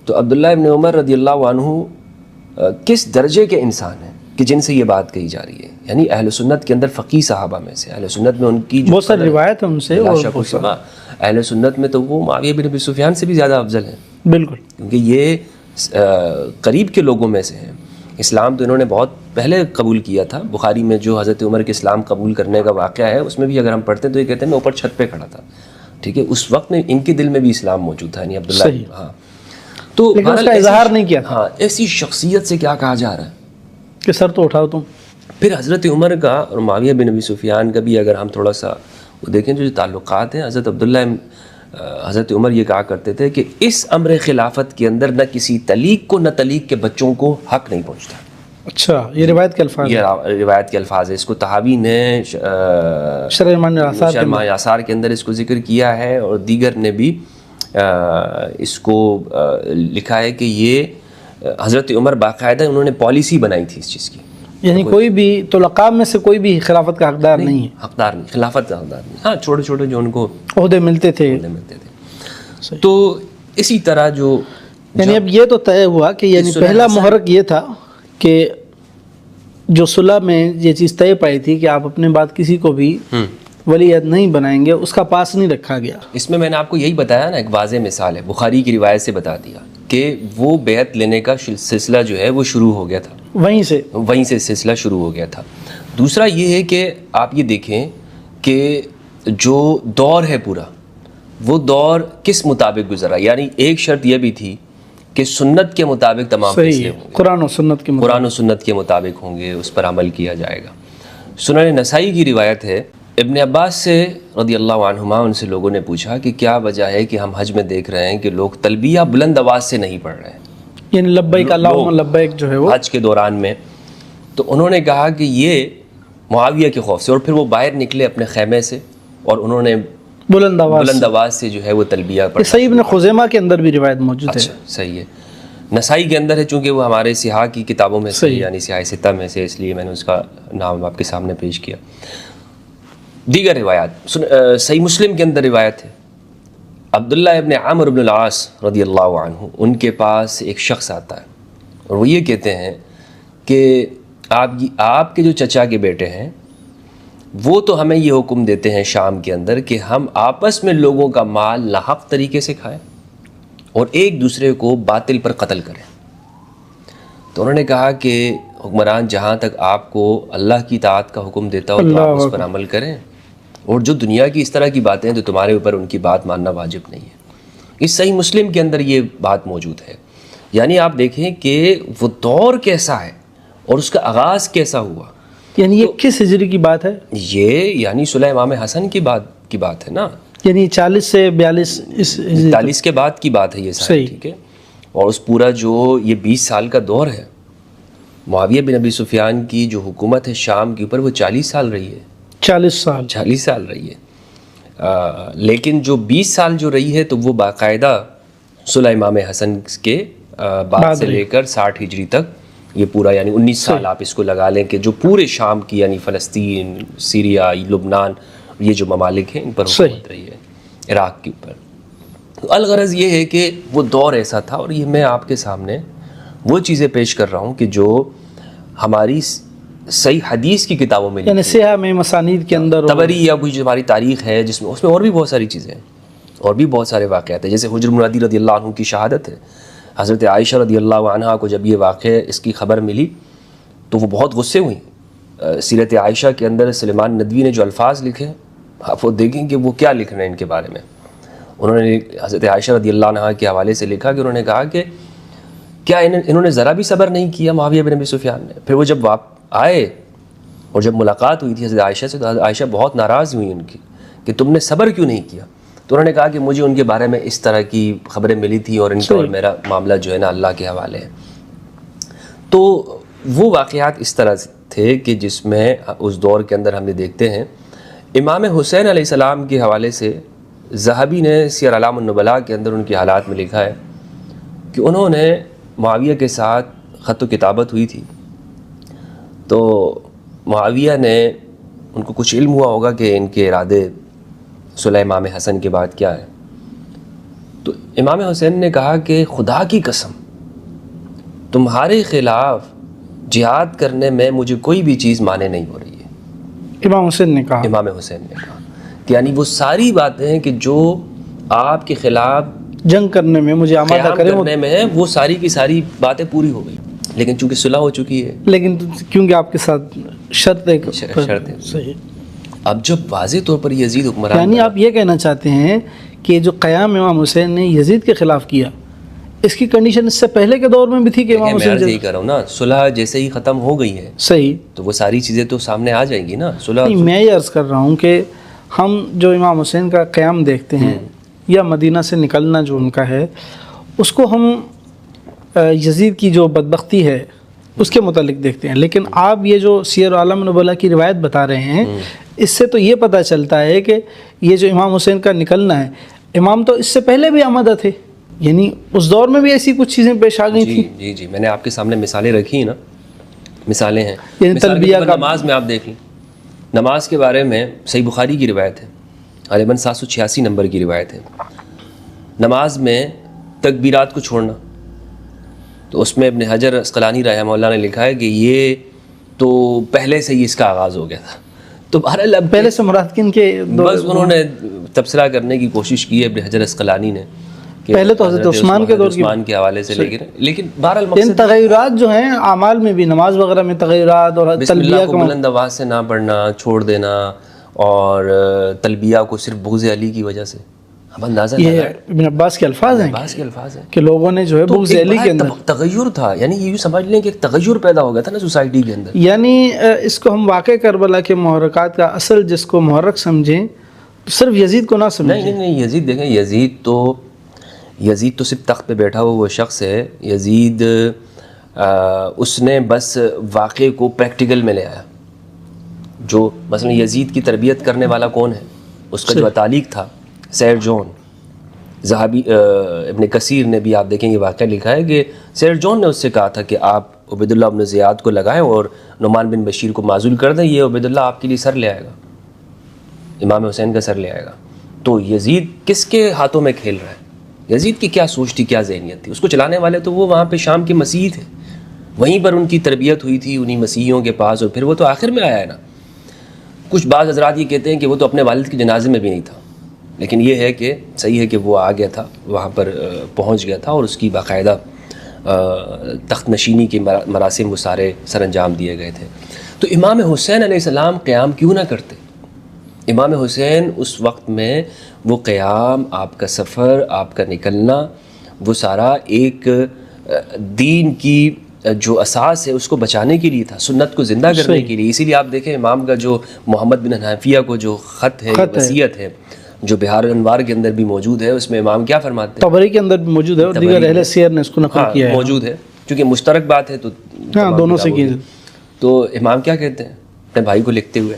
تو عبداللہ ابن عمر رضی اللہ عنہ کس درجے کے انسان ہیں کہ جن سے یہ بات کہی جا رہی ہے. یعنی اہل سنت کے اندر فقیہ صحابہ میں سے, اہل سنت میں ان کی بہت ساری روایت ہیں ان سے, اہل سنت میں تو وہ معاویہ بن ابی سفیان سے بھی زیادہ افضل ہیں. بالکل, کیونکہ یہ قریب کے لوگوں میں سے ہیں. اسلام تو انہوں نے بہت پہلے قبول کیا تھا. بخاری میں جو حضرت عمر کے اسلام قبول کرنے کا واقعہ ہے اس میں بھی اگر ہم پڑھتے ہیں تو یہ کہتے ہیں میں اوپر چھت پہ کھڑا تھا. ٹھیک ہے, اس وقت میں ان کے دل میں بھی اسلام موجود تھا, یعنی عبداللہ. ہاں تو لیکن اس کا اظہار نہیں کیا. ہاں ایسی شخصیت سے کیا کہا جا رہا ہے کہ سر تو اٹھاؤ تم. پھر حضرت عمر کا اور معاویہ بن ابی سفیان کا بھی اگر ہم تھوڑا سا وہ دیکھیں جو تعلقات ہیں, حضرت عمر یہ کہا کرتے تھے کہ اس امر خلافت کے اندر نہ کسی طلیق کو نہ طلیق کے بچوں کو حق نہیں پہنچتا. اچھا یہ روایت کے الفاظ, یہ روایت کے الفاظ ہے. اس کو تحاوی نے شرح آثار کے اندر اس کو ذکر کیا ہے, اور دیگر نے بھی اس کو لکھا ہے کہ یہ حضرت عمر باقاعدہ انہوں نے پالیسی بنائی تھی اس چیز کی. یعنی کوئی بھی تو لقاب میں سے کوئی بھی خلافت کا حقدار نہیں ہے. حقدار نہیں, خلافت کا حقدار نہیں. ہاں چھوٹے چھوٹے جو ان کو عہدے ملتے تھے. تو اسی طرح جو یعنی اب یہ تو طے ہوا کہ یعنی پہلا محرک یہ تھا کہ جو صلح میں یہ چیز طے پائی تھی کہ آپ اپنے بعد کسی کو بھی ولی عہد نہیں بنائیں گے, اس کا پاس نہیں رکھا گیا. اس میں نے آپ کو یہی بتایا نا, ایک واضح مثال ہے, بخاری کی روایت سے بتا دیا کہ وہ بیعت لینے کا سلسلہ جو ہے وہ شروع ہو گیا تھا, وہیں سے سلسلہ شروع ہو گیا تھا. دوسرا یہ ہے کہ آپ یہ دیکھیں کہ جو دور ہے پورا, وہ دور کس مطابق گزرا. یعنی ایک شرط یہ بھی تھی کہ سنت کے مطابق تمام فیصلے ہوں گے, قرآن و سنت کے مطابق ہوں گے, اس پر عمل کیا جائے گا. سنن نسائی کی روایت ہے, ابن عباس سے رضی اللہ عنہما, ان سے لوگوں نے پوچھا کہ کیا وجہ ہے کہ ہم حج میں دیکھ رہے ہیں کہ لوگ تلبیہ بلند آواز سے نہیں پڑھ رہے ہیں, یعنی لبیک اللہم لبیک جو ہے وہ حج کے دوران میں. تو انہوں نے کہا کہ یہ معاویہ کے خوف سے, اور پھر وہ باہر نکلے اپنے خیمے سے اور انہوں نے بلند آواز سے جو ہے وہ تلبیہ پڑھا. صحیح ابن خزیمہ کے اندر بھی روایت موجود ہے. صحیح ہے. نسائی کے اندر ہے، چونکہ وہ ہمارے سیاح کی کتابوں میں سے صحیح، یعنی سیاہ ستہ میں سے، اس لیے میں نے اس کا نام آپ کے سامنے پیش کیا۔ دیگر روایات صحیح مسلم کے اندر روایت ہے، عبداللہ ابن عمرو بن العاص رضی اللہ عنہ، ان کے پاس ایک شخص آتا ہے اور وہ یہ کہتے ہیں کہ آپ کے جو چچا کے بیٹے ہیں وہ تو ہمیں یہ حکم دیتے ہیں شام کے اندر کہ ہم آپس میں لوگوں کا مال ناحق طریقے سے کھائیں اور ایک دوسرے کو باطل پر قتل کریں۔ تو انہوں نے کہا کہ حکمران، جہاں تک آپ کو اللہ کی اطاعت کا حکم دیتا ہو تو آپ اس پر عمل کریں، اور جو دنیا کی اس طرح کی باتیں ہیں تو تمہارے اوپر ان کی بات ماننا واجب نہیں ہے۔ اس صحیح مسلم کے اندر یہ بات موجود ہے۔ یعنی آپ دیکھیں کہ وہ دور کیسا ہے اور اس کا آغاز کیسا ہوا۔ یعنی یہ کس ہجری کی بات ہے؟ یہ یعنی صلح امام حسن کی بات ہے نا، یعنی 40 سے 42 اس 40 کے بعد کی بات ہے یہ ساری، ٹھیک ہے۔ اور اس پورا جو یہ 20 سال کا دور ہے، معاویہ بن ابی سفیان کی جو حکومت ہے شام کے اوپر، وہ 40 سال رہی ہے، 40 سال رہی ہے۔ لیکن جو 20 سال جو رہی ہے تو وہ باقاعدہ صلح امام حسن کے بعد سے لے کر 60 ہجری تک یہ پورا، یعنی 19 سال آپ اس کو لگا لیں کہ جو پورے شام کی، یعنی فلسطین، سیریا، لبنان، یہ جو ممالک ہیں ان پر حکومت رہی ہے، عراق کے اوپر۔ الغرض یہ ہے کہ وہ دور ایسا تھا، اور یہ میں آپ کے سامنے وہ چیزیں پیش کر رہا ہوں کہ جو ہماری صحیح حدیث کی کتابوں میں، یعنی سیاہ میں مسانید کے اندر، طبری یا کوئی جو ہماری تاریخ ہے جس میں، اس میں اور بھی بہت ساری چیزیں ہیں اور بھی بہت سارے واقعات ہیں۔ جیسے حجر منادی رضی اللہ عنہ کی شہادت ہے، حضرت عائشہ رضی اللہ عنہا کو جب یہ واقعہ اس کی خبر ملی تو وہ بہت غصے ہوئیں۔ سیرت عائشہ کے اندر سلیمان ندوی نے جو الفاظ لکھے، آپ وہ دیکھیں کہ وہ کیا لکھ رہے ہیں ان کے بارے میں۔ انہوں نے حضرت عائشہ رضی اللہ عنہا کے حوالے سے لکھا کہ انہوں نے کہا کہ کیا انہوں نے ذرا بھی صبر نہیں کیا معاویہ بن ابی سفیان نے۔ پھر وہ جب آئے اور جب ملاقات ہوئی تھی حضرت عائشہ سے، تو حضرت عائشہ بہت ناراض ہوئی ان کی کہ تم نے صبر کیوں نہیں کیا۔ تو انہوں نے کہا کہ مجھے ان کے بارے میں اس طرح کی خبریں ملی تھی اور ان کا اور میرا معاملہ جو ہے نا اللہ کے حوالے ہے۔ تو وہ واقعات اس طرح تھے کہ جس میں اس دور کے اندر ہم نے دیکھتے ہیں امام حسین علیہ السلام کے حوالے سے ذہبی نے سیر اعلام النبلاء کے اندر ان کے حالات میں لکھا ہے کہ انہوں نے معاویہ کے ساتھ خط و کتابت ہوئی تھی، تو معاویہ نے ان کو کچھ علم ہوا ہوگا کہ ان کے ارادے صلح امام حسن کے بعد کیا ہے، تو امام حسین نے کہا کہ خدا کی قسم تمہارے خلاف جہاد کرنے میں مجھے کوئی بھی چیز مانے نہیں ہو رہی ہے۔ امام حسین نے کہا کہ یعنی وہ ساری باتیں ہیں کہ جو آپ کے خلاف جنگ کرنے میں مجھے آمادہ کرنے میں ہے، وہ ساری کی ساری باتیں پوری ہو گئی، لیکن چونکہ صلح ہو چکی ہے، لیکن کیونکہ آپ کے ساتھ شرط ہے۔ صحیح۔ اب جب واضح طور پر یزید حکمران، یعنی آپ یہ کہنا چاہتے ہیں کہ جو قیام امام حسین نے یزید کے خلاف کیا، اس کی کنڈیشن اس سے پہلے کے دور میں بھی تھی کہ امام حسین، میں یہی کہہ رہا ہوں نا، صلح جیسے ہی ختم ہو گئی ہے صحیح، تو وہ ساری چیزیں تو سامنے آ جائیں گی نا۔ صلح میں یہ عرض کر رہا ہوں کہ ہم جو امام حسین کا قیام دیکھتے ہیں یا مدینہ سے نکلنا جو ان کا ہے، اس کو ہم یزید کی جو بدبختی ہے اس کے متعلق دیکھتے ہیں، لیکن آپ یہ جو سیر اعلام النبلاء کی روایت بتا رہے ہیں، اس سے تو یہ پتہ چلتا ہے کہ یہ جو امام حسین کا نکلنا ہے، امام تو اس سے پہلے بھی آمادہ تھے، یعنی اس دور میں بھی ایسی کچھ چیزیں پیش آ گئی تھیں۔ جی میں نے آپ کے سامنے مثالیں رکھی ہیں نا، مثالیں ہیں، یعنی تلبیہ کا نماز میں آپ دیکھ لیں، نماز کے بارے میں صحیح بخاری کی روایت ہے، غالباً 786 نمبر کی روایت ہے، نماز میں تکبیرات کو چھوڑنا، تو اس میں ابن حجر عسقلانی رحمہ اللہ نے لکھا ہے کہ یہ تو پہلے سے ہی اس کا آغاز ہو گیا تھا۔ تو بہرحال اب پہلے سے مراد کن کے بس انہوں نے تبصرہ کرنے کی کوشش کی ہے ابن حجر عسقلانی نے، پہلے تو حضرت عثمان کے دور کے حوالے سے، لیکن بہرحال مقصد تغیرات جو ہیں اعمال میں بھی، نماز وغیرہ میں تغیرات اور تلبیہ کو بلند آواز سے نہ پڑھنا، چھوڑ دینا، اور تلبیہ کو صرف بغض علی کی وجہ سے، ہم اندازہ یہ ابن عباس کے الفاظ ہیں کہ لوگوں نے جو ہے بغض علی کے اندر تغیر تھا، یعنی یہ سمجھ لیں کہ ایک تغیر پیدا ہو گیا تھا نا سوسائٹی کے اندر۔ یعنی اس کو ہم واقع کربلا کے محرکات کا اصل جس کو محرک سمجھیں، صرف یزید کو نہ سمجھیں۔ نہیں، یزید دیکھیں، یزید تو صرف تخت پہ بیٹھا ہوا وہ شخص ہے، یزید اس نے بس واقعے کو پریکٹیکل میں لے آیا۔ جو مثلا یزید کی تربیت کرنے والا کون ہے، اس کا جو تعلیق تھا سیر جون، ذہبی ابن کثیر نے بھی آپ دیکھیں گے واقعہ لکھا ہے کہ سیر جون نے اس سے کہا تھا کہ آپ عبید اللہ بن زیاد کو لگائیں اور نعمان بن بشیر کو معزول کر دیں، یہ عبید اللہ آپ کے لیے سر لے آئے گا، امام حسین کا سر لے آئے گا۔ تو یزید کس کے ہاتھوں میں کھیل رہا ہے؟ یزید کی کیا سوچ تھی، کیا ذہنیت تھی؟ اس کو چلانے والے تو وہ وہاں پہ شام کے مسیحی تھے، وہیں پر ان کی تربیت ہوئی تھی انہی مسیحیوں کے پاس، اور پھر وہ تو آخر میں آیا ہے نا۔ کچھ بعض حضرات یہ کہتے ہیں کہ وہ تو اپنے والد کے جنازے میں بھی نہیں تھا، لیکن یہ ہے کہ صحیح ہے کہ وہ آ گیا تھا، وہاں پر پہنچ گیا تھا، اور اس کی باقاعدہ تخت نشینی کے مراسم وہ سارے سر انجام دیے گئے تھے۔ تو امام حسین علیہ السلام قیام کیوں نہ کرتے؟ امام حسین اس وقت میں وہ قیام، آپ کا سفر، آپ کا نکلنا، وہ سارا ایک دین کی جو اساس ہے اس کو بچانے کے لیے تھا، سنت کو زندہ کرنے کے لیے۔ اسی لیے آپ دیکھیں امام کا جو محمد بن حنفیہ کو جو خط ہے، وصیت ہے، جو بہار الانوار کے اندر بھی موجود ہے، اس میں امام کیا فرماتے ہیں؟ طبری کے اندر بھی موجود ہے، اور دیگر اہل سیر نے اس کو نقل کیا ہے، موجود ہے، کیونکہ مشترک بات ہے تو دونوں سے کی۔ تو امام کیا کہتے ہیں اپنے بھائی کو لکھتے ہوئے؟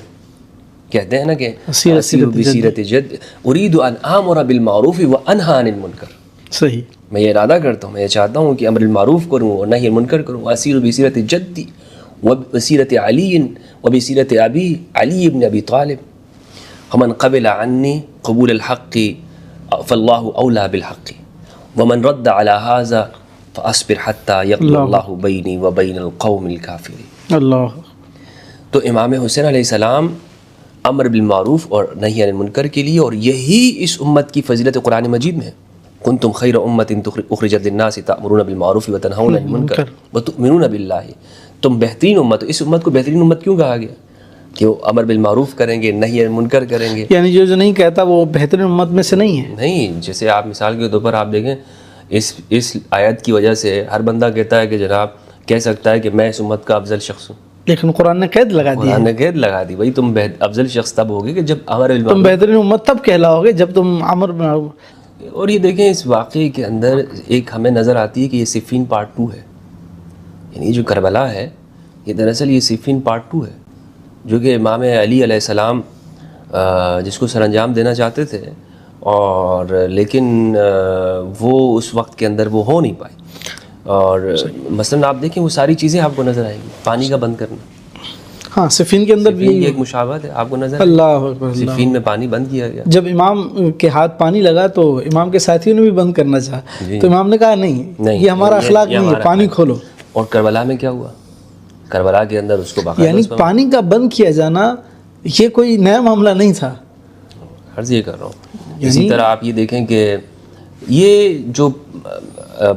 کہتے ہیں نا کہ اسیر بسیرت جد ارید ان آمر بالمعروف وانہی عن المنکر، صحیح، میں یہ ارادہ کرتا ہوں، میں یہ چاہتا ہوں کہ امر بالمعروف کروں اور نہی المنکر کروں۔ اسیر بسیرت جدی وبسیرت علی وبسیرت ابی علی بن ابی طالب، ومن قبل عنی قبول الحق فاللہ اولی بالحق ومن رد علی ھذا فاصبر حتی یقضی اللہ بینی وبین القوم الکافرین۔ اللہ۔ تو امام حسین علیہ السلام امر بالمعروف اور نہی عن المنکر کے لیے، اور یہی اس امت کی فضیلت قرآن مجید میں ہے۔ کنتم خیر امت اخرجت للناس تأمرون بالمعروف وتنہون عن المنکر وتؤمنون باللہ، تم بہترین امت۔ اس امت کو بہترین امت کیوں کہا گیا؟ کہ وہ امر بالمعروف کریں گے، نہی عن المنکر کریں گے، یعنی جو نہیں کہتا وہ بہترین امت میں سے نہیں ہے۔ نہیں، جیسے آپ مثال کے طور پر آپ دیکھیں اس آیت کی وجہ سے ہر بندہ کہتا ہے کہ جناب کہہ سکتا ہے کہ میں اس امت کا افضل شخص ہوں، لیکن قرآن نے قید لگا دی، قرآن نے قید لگا دی، بھائی تم افضل شخص تب ہوگے کہ جب امر بالمعروف، تم بہترین امت تب کہلاؤ گے جب تم امر بالمعروف۔ اور یہ دیکھیں اس واقعے کے اندر ایک ہمیں نظر آتی ہے کہ یہ صفین پارٹ 2 ہے، یعنی جو کربلا ہے یہ دراصل یہ صفین پارٹ 2 ہے، جو کہ امام علی علیہ السلام جس کو سر انجام دینا چاہتے تھے، اور لیکن وہ اس وقت کے اندر وہ ہو نہیں پائی۔ اور مثلا آپ دیکھیں وہ ساری چیزیں آپ کو نظر آئیں گی، پانی کا بند کرنا، ہاں صفین کے اندر بھی ایک مشابہت ہے آپ کو نظر، اللہ اکبر، صفین میں پانی بند کیا گیا۔ جب امام کے ہاتھ پانی لگا تو امام کے ساتھیوں نے بھی بند کرنا چاہا، تو امام نے کہا نہیں، یہ ہمارا اخلاق نہیں ہے، پانی کھولو۔ اور کربلا میں کیا ہوا؟ کربلا کے اندر اس کو باقاعدہ، یعنی پانی کا بند کیا جانا یہ کوئی نیا معاملہ نہیں تھا، عرض یہ کر رہا ہوں۔ اسی طرح آپ یہ دیکھیں کہ یہ جو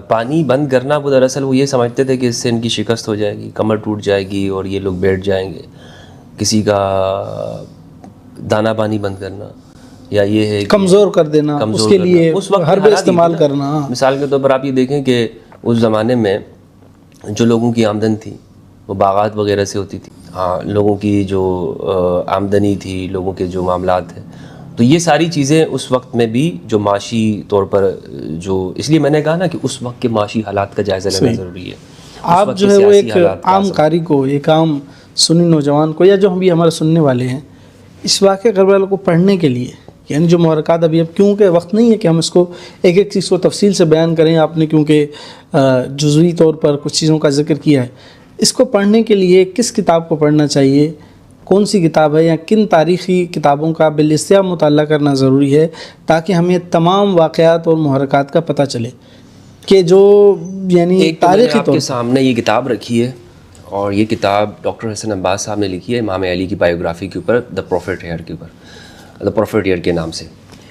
پانی بند کرنا، وہ دراصل وہ یہ سمجھتے تھے کہ اس سے ان کی شکست ہو جائے گی، کمر ٹوٹ جائے گی اور یہ لوگ بیٹھ جائیں گے۔ کسی کا دانہ پانی بند کرنا، یا یہ ہے کمزور کر دینا، اس کے لیے حرب استعمال کرنا۔ مثال کے طور پر آپ یہ دیکھیں کہ اس زمانے میں جو لوگوں کی آمدن تھی وہ باغات وغیرہ سے ہوتی تھی، ہاں لوگوں کی جو آمدنی تھی، لوگوں کے جو معاملات ہیں، تو یہ ساری چیزیں اس وقت میں بھی جو معاشی طور پر جو، اس لیے میں نے کہا نا کہ اس وقت کے معاشی حالات کا جائزہ لینا ضروری ہے۔ آپ جو ہے وہ ایک عام قاری کو، ایک عام سنی نوجوان کو، یا جو ہم بھی ہمارے سننے والے ہیں، اس واقعہ کربلا کو پڑھنے کے لیے، یعنی جو محرکات ابھی اب کیونکہ وقت نہیں ہے کہ ہم اس کو ایک ایک چیز کو تفصیل سے بیان کریں، آپ نے کیونکہ جزوی طور پر کچھ چیزوں کا ذکر کیا ہے، اس کو پڑھنے کے لیے کس کتاب کو پڑھنا چاہیے، کون سی کتاب ہے، یا کن تاریخی کتابوں کا بالاستیاب مطالعہ کرنا ضروری ہے، تاکہ ہمیں تمام واقعات اور محرکات کا پتہ چلے کہ جو یعنی تاریخی طور پر سامنے یہ کتاب رکھی ہے، اور یہ کتاب ڈاکٹر حسن عباس صاحب نے لکھی ہے امام علی کی بایوگرافی کے اوپر، دا پروفیٹ ایئر کے اوپر، دا پروفیٹ ایئر کے نام سے۔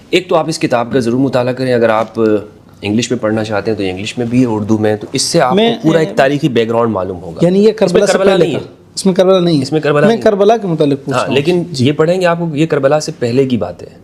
ایک تو آپ اس کتاب کا ضرور مطالعہ کریں، اگر آپ انگلش میں پڑھنا چاہتے ہیں تو انگلش میں بھی ہے، اردو میں، تو اس سے آپ کو پورا ایک تاریخی بیک گراؤنڈ معلوم ہوگا۔ یعنی یہ کربلا سے پہلے نہیں ہے، اس میں کربلا نہیں ہے، اس میں کربلا، میں کربلا کے متعلق پوچھ رہا ہوں، لیکن یہ پڑھیں گے آپ کو یہ کربلا سے پہلے کی بات ہے،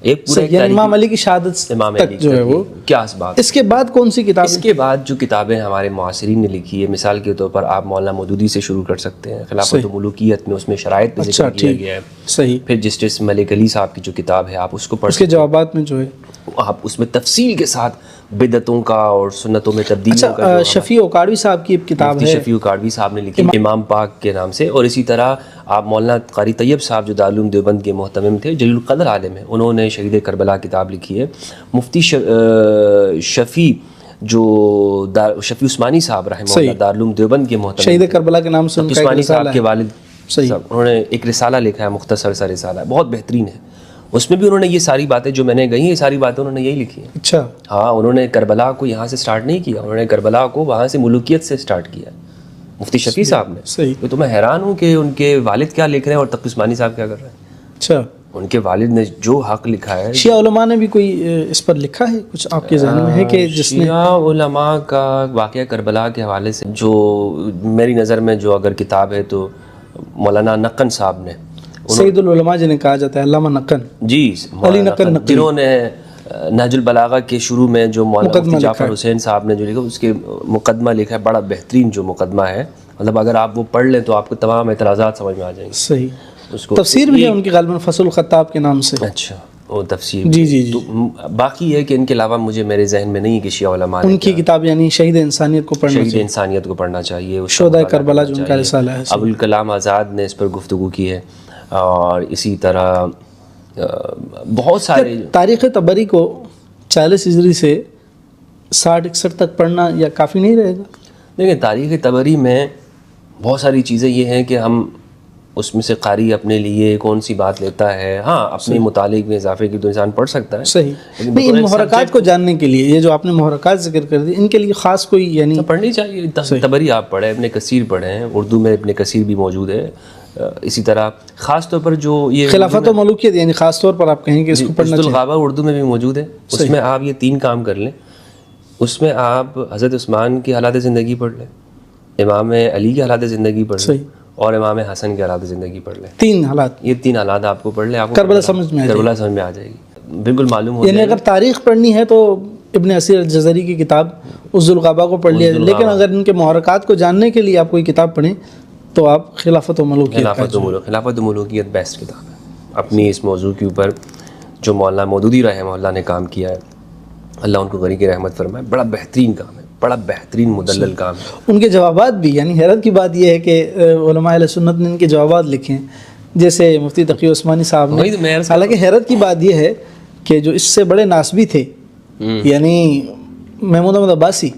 ایک پورا یعنی امام علی کی شہادت امام تک جو ہے وہ کیا اسباب۔ اس کے بعد کون سی کتاب؟ اس کے بعد جو کتابیں ہمارے معاصرین نے لکھی ہے، مثال کے طور پر آپ مولانا مودودی سے شروع کر سکتے ہیں، خلافت و ملوکیت میں اس میں شرائط پہ ذکر کیا گیا ہے، صحیح۔ پھر جسٹس ملک علی صاحب کی جو کتاب ہے آپ اس کو پڑھ اس کے جوابات میں جو ہے آپ اس میں تفصیل کے ساتھ بدعتوں کا اور سنتوں میں تبدیلیوں کا. اچھا، شفیع اوکاڑوی صاحب کی ایک کتاب ہے، شفیع اوکاڑوی صاحب نے لکھی امام پاک کے نام سے. اور اسی طرح آپ مولانا قاری طیب صاحب جو دارالعلوم دیوبند کے محتمم تھے، جلیل القدر عالم ہیں، انہوں نے شہید کربلا کتاب لکھی ہے. مفتی شفیع جو شفیع عثمانی صاحب رحمہ اللہ دارالعلوم دیوبند کے محتمم، شہید کربلا کے نام سے ان کا ایک عثمانی رسالہ صاحب کے والد صاحب، انہوں نے ایک رسالہ لکھا ہے، مختصر سا رسالہ، بہت بہترین ہے. اس میں بھی انہوں نے یہ ساری باتیں جو میں نے کہی، یہ ساری باتیں انہوں نے یہی لکھی ہیں. اچھا، ہاں، انہوں نے کربلا کو یہاں سے سٹارٹ نہیں کیا، انہوں نے کربلا کو وہاں سے ملوکیت سے سٹارٹ کیا، مفتی شفیع صاحب نے. صحیح. تو میں حیران ہوں کہ ان کے والد کیا لکھ رہے ہیں اور تقی عثمانی صاحب کیا کر رہے ہیں. اچھا، ان کے والد نے جو حق لکھا ہے. شیعہ علماء نے بھی کوئی اس پر لکھا ہے کچھ آپ کے ذہن میں ہے کہ جس نے شیعہ علماء کا واقعہ کربلا کے حوالے سے جو میری نظر میں جو اگر کتاب ہے تو مولانا نقن صاحب نے، سید العلماء جنہیں کہا جاتا ہے، علامہ نقن، جی علی نقن نقوی، جنہوں نے نہج البلاغہ کے شروع میں جو مولانا مفتی جعفر حسین صاحب نے جو لکھا، اس کے مقدمہ لکھا ہے، بڑا بہترین جو مقدمہ ہے. مطلب اگر آپ وہ پڑھ لیں تو آپ کو تمام اعتراضات سمجھ میں آ جائیں گے. صحیح. اس کو تفسیر بھی ہے ان کی غالباً فصل الخطاب کے نام سے. اچھا، وہ تفسیر. جی جی جی. تو باقی ہے کہ ان کے علاوہ مجھے میرے ذہن میں نہیں کہ شیعہ علماء ان کی کتاب یعنی شہید انسانیت کو پڑھنا شہید انسانیت کو پڑھنا چاہیے. شہدائے کربلا جو ان کا رسالہ ہے. ابوالکلام آزاد نے اس پر گفتگو کی ہے. اور اسی طرح بہت سارے. تاریخ طبری کو 40 ہجری سے 60-61 تک پڑھنا یا کافی نہیں رہے گا؟ دیکھیں، تاریخ طبری میں بہت ساری چیزیں یہ ہیں کہ ہم اس میں سے قاری اپنے لیے کون سی بات لیتا ہے. ہاں، اپنے متعلق میں اضافے کی تو انسان پڑھ سکتا ہے. صحیح. نہیں، ان محرکات کو جاننے کے لیے، یہ جو آپ نے محرکات ذکر کر دی، ان کے لیے خاص کوئی یعنی پڑھنی چاہیے. طبری آپ پڑھیں، ابن کثیر پڑھیں، اردو میں ابن کثیر بھی موجود ہے. اسی طرح خاص طور پر جو یہ خلافت و ملوکیت، یعنی خاص طور پر آپ کہیں کہ اس کو پڑھنا چاہیے. الغابہ اردو میں بھی موجود ہے. اس میں آپ یہ 3 کام کر لیں. اس میں آپ حضرت عثمان کی حالات زندگی پڑھ لیں، امام علی کی حالات زندگی پڑھ لیں، اور امام حسن کی حالات زندگی پڑھ لیں. 3 حالات، یہ 3 حالات آپ کو پڑھ لیں، آپ کو کربلا سمجھ میں آ جائے گی. بالکل معلوم ہو. یعنی اگر تاریخ پڑھنی ہے تو ابن اسیر الجزری کی کتاب عز الغابہ کو پڑھ لیا جائے، لیکن اگر ان کے محرکات کو جاننے کے لیے آپ کوئی کتاب پڑھیں تو آپ خلافت و ملوکیت بیسٹ کتاب ہے اپنی اس موضوع کے اوپر، جو مولانا مودودی رحمہ اللہ نے کام کیا ہے، اللہ ان کو غنی کی رحمت فرمائے. بڑا بہترین کام ہے، بڑا بہترین مدلل کام ہے. ان کے جوابات بھی، یعنی حیرت کی بات یہ ہے کہ علماء اہل سنت نے ان کے جوابات لکھے ہیں، جیسے مفتی تقی عثمانی صاحب نے. حالانکہ حیرت کی بات یہ ہے کہ جو اس سے بڑے ناسبی تھے، یعنی محمود احمد عباسی،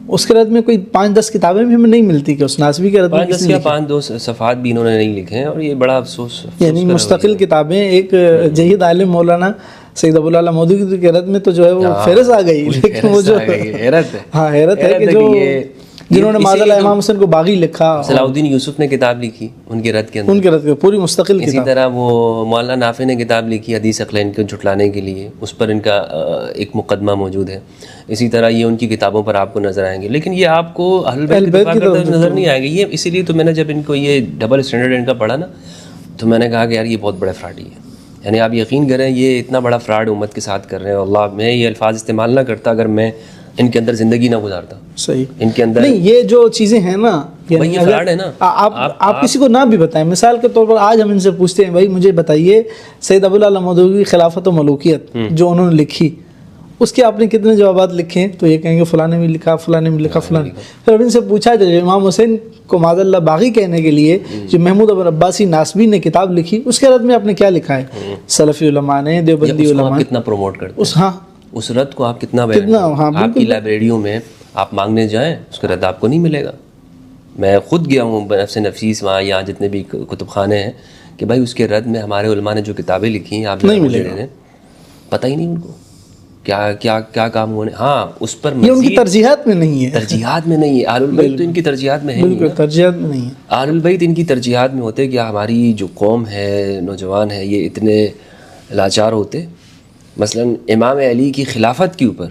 اس کے رد میں کوئی 5-10 کتابیں بھی ہمیں نہیں ملتی کہ اس ناسبی کے رد میں 5-2 صفحات بھی انہوں نے نہیں لکھے ہیں. اور یہ بڑا افسوس، یعنی مستقل کتابیں. ایک جہید عالم مولانا سید ابو العلا مودودی کے رد میں تو جو ہے وہ فہرست آ گئی، لیکن وہ جو حیرت ہے، ہاں حیرت ہے کہ جو جنہوں نے معاذ اللہ امام حسن کو باغی لکھا. صلاح الدین یوسف نے کتاب لکھی ان کے رد کے اندر، ان کے رد کے پوری مستقل کتاب. اسی طرح وہ مولانا نافع نے کتاب لکھی حدیث عقلین کو جھٹلانے کے لیے، اس پر ان کا ایک مقدمہ موجود ہے. اسی طرح یہ ان کی کتابوں پر آپ کو نظر آئیں گے، لیکن یہ آپ کو اہل بیت کی دفاع کرتے نظر نہیں آئے گا. یہ اسی لیے تو میں نے جب ان کو یہ ڈبل اسٹینڈرڈ ان کا پڑھا نا، تو میں نے کہا کہ یار یہ بہت بڑا فراڈی ہے. یعنی آپ یقین کریں یہ اتنا بڑا فراڈ امت کے ساتھ کر رہے ہیں. اللہ، میں یہ الفاظ استعمال نہ کرتا اگر میں ان کے اندر زندگی نہ گزارتا. صحیح. ان کے اندر نہیں، یہ جو چیزیں ہیں نا، یعنی یہ فراڈ ہے نا. آپ کسی کو نہ بھی بتائیں، مثال کے طور پر آج ہم ان سے پوچھتے ہیں بھائی مجھے بتائیے سید ابو العلا مودودی کی خلافت و ملوکیت جو انہوں نے لکھی، اس کے آپ نے کتنے جوابات لکھے ہیں؟ تو یہ کہیں گے فلاں نے بھی لکھا، فلاں نے بھی لکھا، فلاں نے. پھر اب ان سے پوچھا جائے امام حسین کو معاذ اللہ باغی کہنے کے لیے جو محمود ابو عباسی ناسبی نے کتاب لکھی، اس کے رد میں آپ نے کیا لکھا ہے؟ سلفی علماء نے، دیوبندی علماء کتنا پروموٹ کرتے ہیں ہاں اس رد کو، آپ کتنا آپ کی لائبریریوں میں آپ مانگنے جائیں اس کا رد آپ کو نہیں ملے گا. میں خود گیا ہوں بنفس نفیس وہاں، یہاں جتنے بھی کتب خانے ہیں، کہ بھائی اس کے رد میں ہمارے علماء نے جو کتابیں لکھی ہیں آپ نہیں ملے گا، پتہ ہی نہیں ان کو کیا کیا کیا کام ہونے. ہاں، اس پر یہ ان کی ترجیحات میں نہیں ہے، ترجیحات میں نہیں ہے. اہل البیت تو ان کی ترجیحات میں ہے، بالکل ترجیحات میں نہیں ہے. اہل البیت ان کی ترجیحات میں ہوتے کہ ہماری جو قوم ہے، نوجوان ہے، یہ اتنے لاچار ہوتے. مثلا امام علی کی خلافت کے اوپر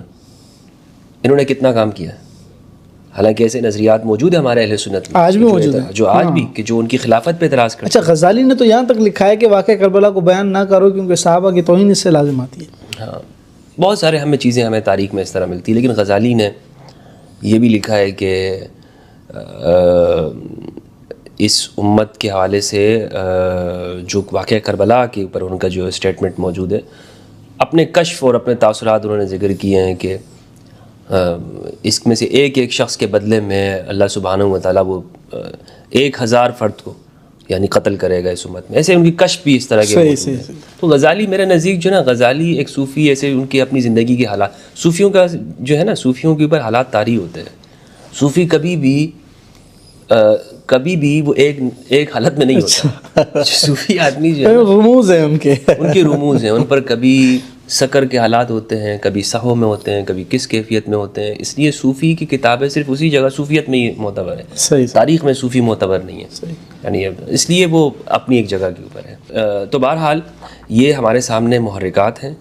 انہوں نے کتنا کام کیا ہے. حالانکہ ایسے نظریات موجود ہیں ہمارے اہل سنت میں، آج بھی موجود ہیں، جو آج بھی کہ جو ان کی خلافت پہ اعتراض کرتے. اچھا، غزالی نے تو یہاں تک لکھا ہے کہ واقعہ کربلا کو بیان نہ کرو کیونکہ صحابہ کی توہین اس سے لازم آتی ہے. ہاں، بہت سارے ہمیں تاریخ میں اس طرح ملتی ہے. لیکن غزالی نے یہ بھی لکھا ہے کہ اس امت کے حوالے سے جو واقعہ کربلا کے اوپر ان کا جو اسٹیٹمنٹ موجود ہے، اپنے کشف اور اپنے تاثرات انہوں نے ذکر کیے ہیں کہ اس میں سے ایک ایک شخص کے بدلے میں اللہ سبحانہ و تعالیٰ وہ 1000 فرد کو یعنی قتل کرے گا اس امت میں. ایسے ان کی کشف بھی اس طرح کے موجود ہیں. تو غزالی میرے نزدیک جو ہے نا، غزالی ایک صوفی، ایسے ان کی اپنی زندگی کے حالات، صوفیوں کا جو ہے نا، صوفیوں کے اوپر حالات طاری ہوتے ہیں. صوفی کبھی بھی وہ ایک حالت میں نہیں ہوتا. صوفی آدمی جو ہے رموز ہیں ان کے رموز ہیں. ان پر کبھی سکر کے حالات ہوتے ہیں، کبھی سہو میں ہوتے ہیں، کبھی کس کیفیت میں ہوتے ہیں. اس لیے صوفی کی کتابیں صرف اسی جگہ صوفیت میں ہی معتبر ہیں. صحیح. تاریخ میں صوفی معتبر نہیں ہے. یعنی اس لیے وہ اپنی ایک جگہ کے اوپر ہے. تو بہرحال یہ ہمارے سامنے محرکات ہیں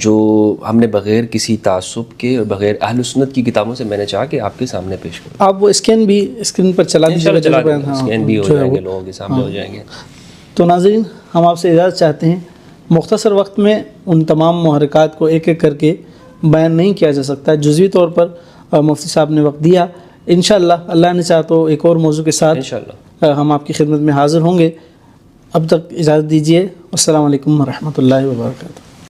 جو ہم نے بغیر کسی تعصب کے اور بغیر اہل سنت کی کتابوں سے میں نے چاہا کہ آپ کے سامنے پیش کروں. آپ وہ اسکرین پر چلا دیجیے. اسکین بھی ہو جائیں گے، لوگوں کے سامنے ہو جائیں گے. تو ناظرین، ہم آپ سے اجازت چاہتے ہیں. مختصر وقت میں ان تمام محرکات کو ایک ایک کر کے بیان نہیں کیا جا سکتا. جزوی طور پر مفتی صاحب نے وقت دیا. انشاءاللہ اللہ نے چاہا تو ایک اور موضوع کے ساتھ انشاءاللہ ہم آپ کی خدمت میں حاضر ہوں گے. اب تک اجازت دیجیے. السلام علیکم ورحمۃ اللہ وبرکاتہ.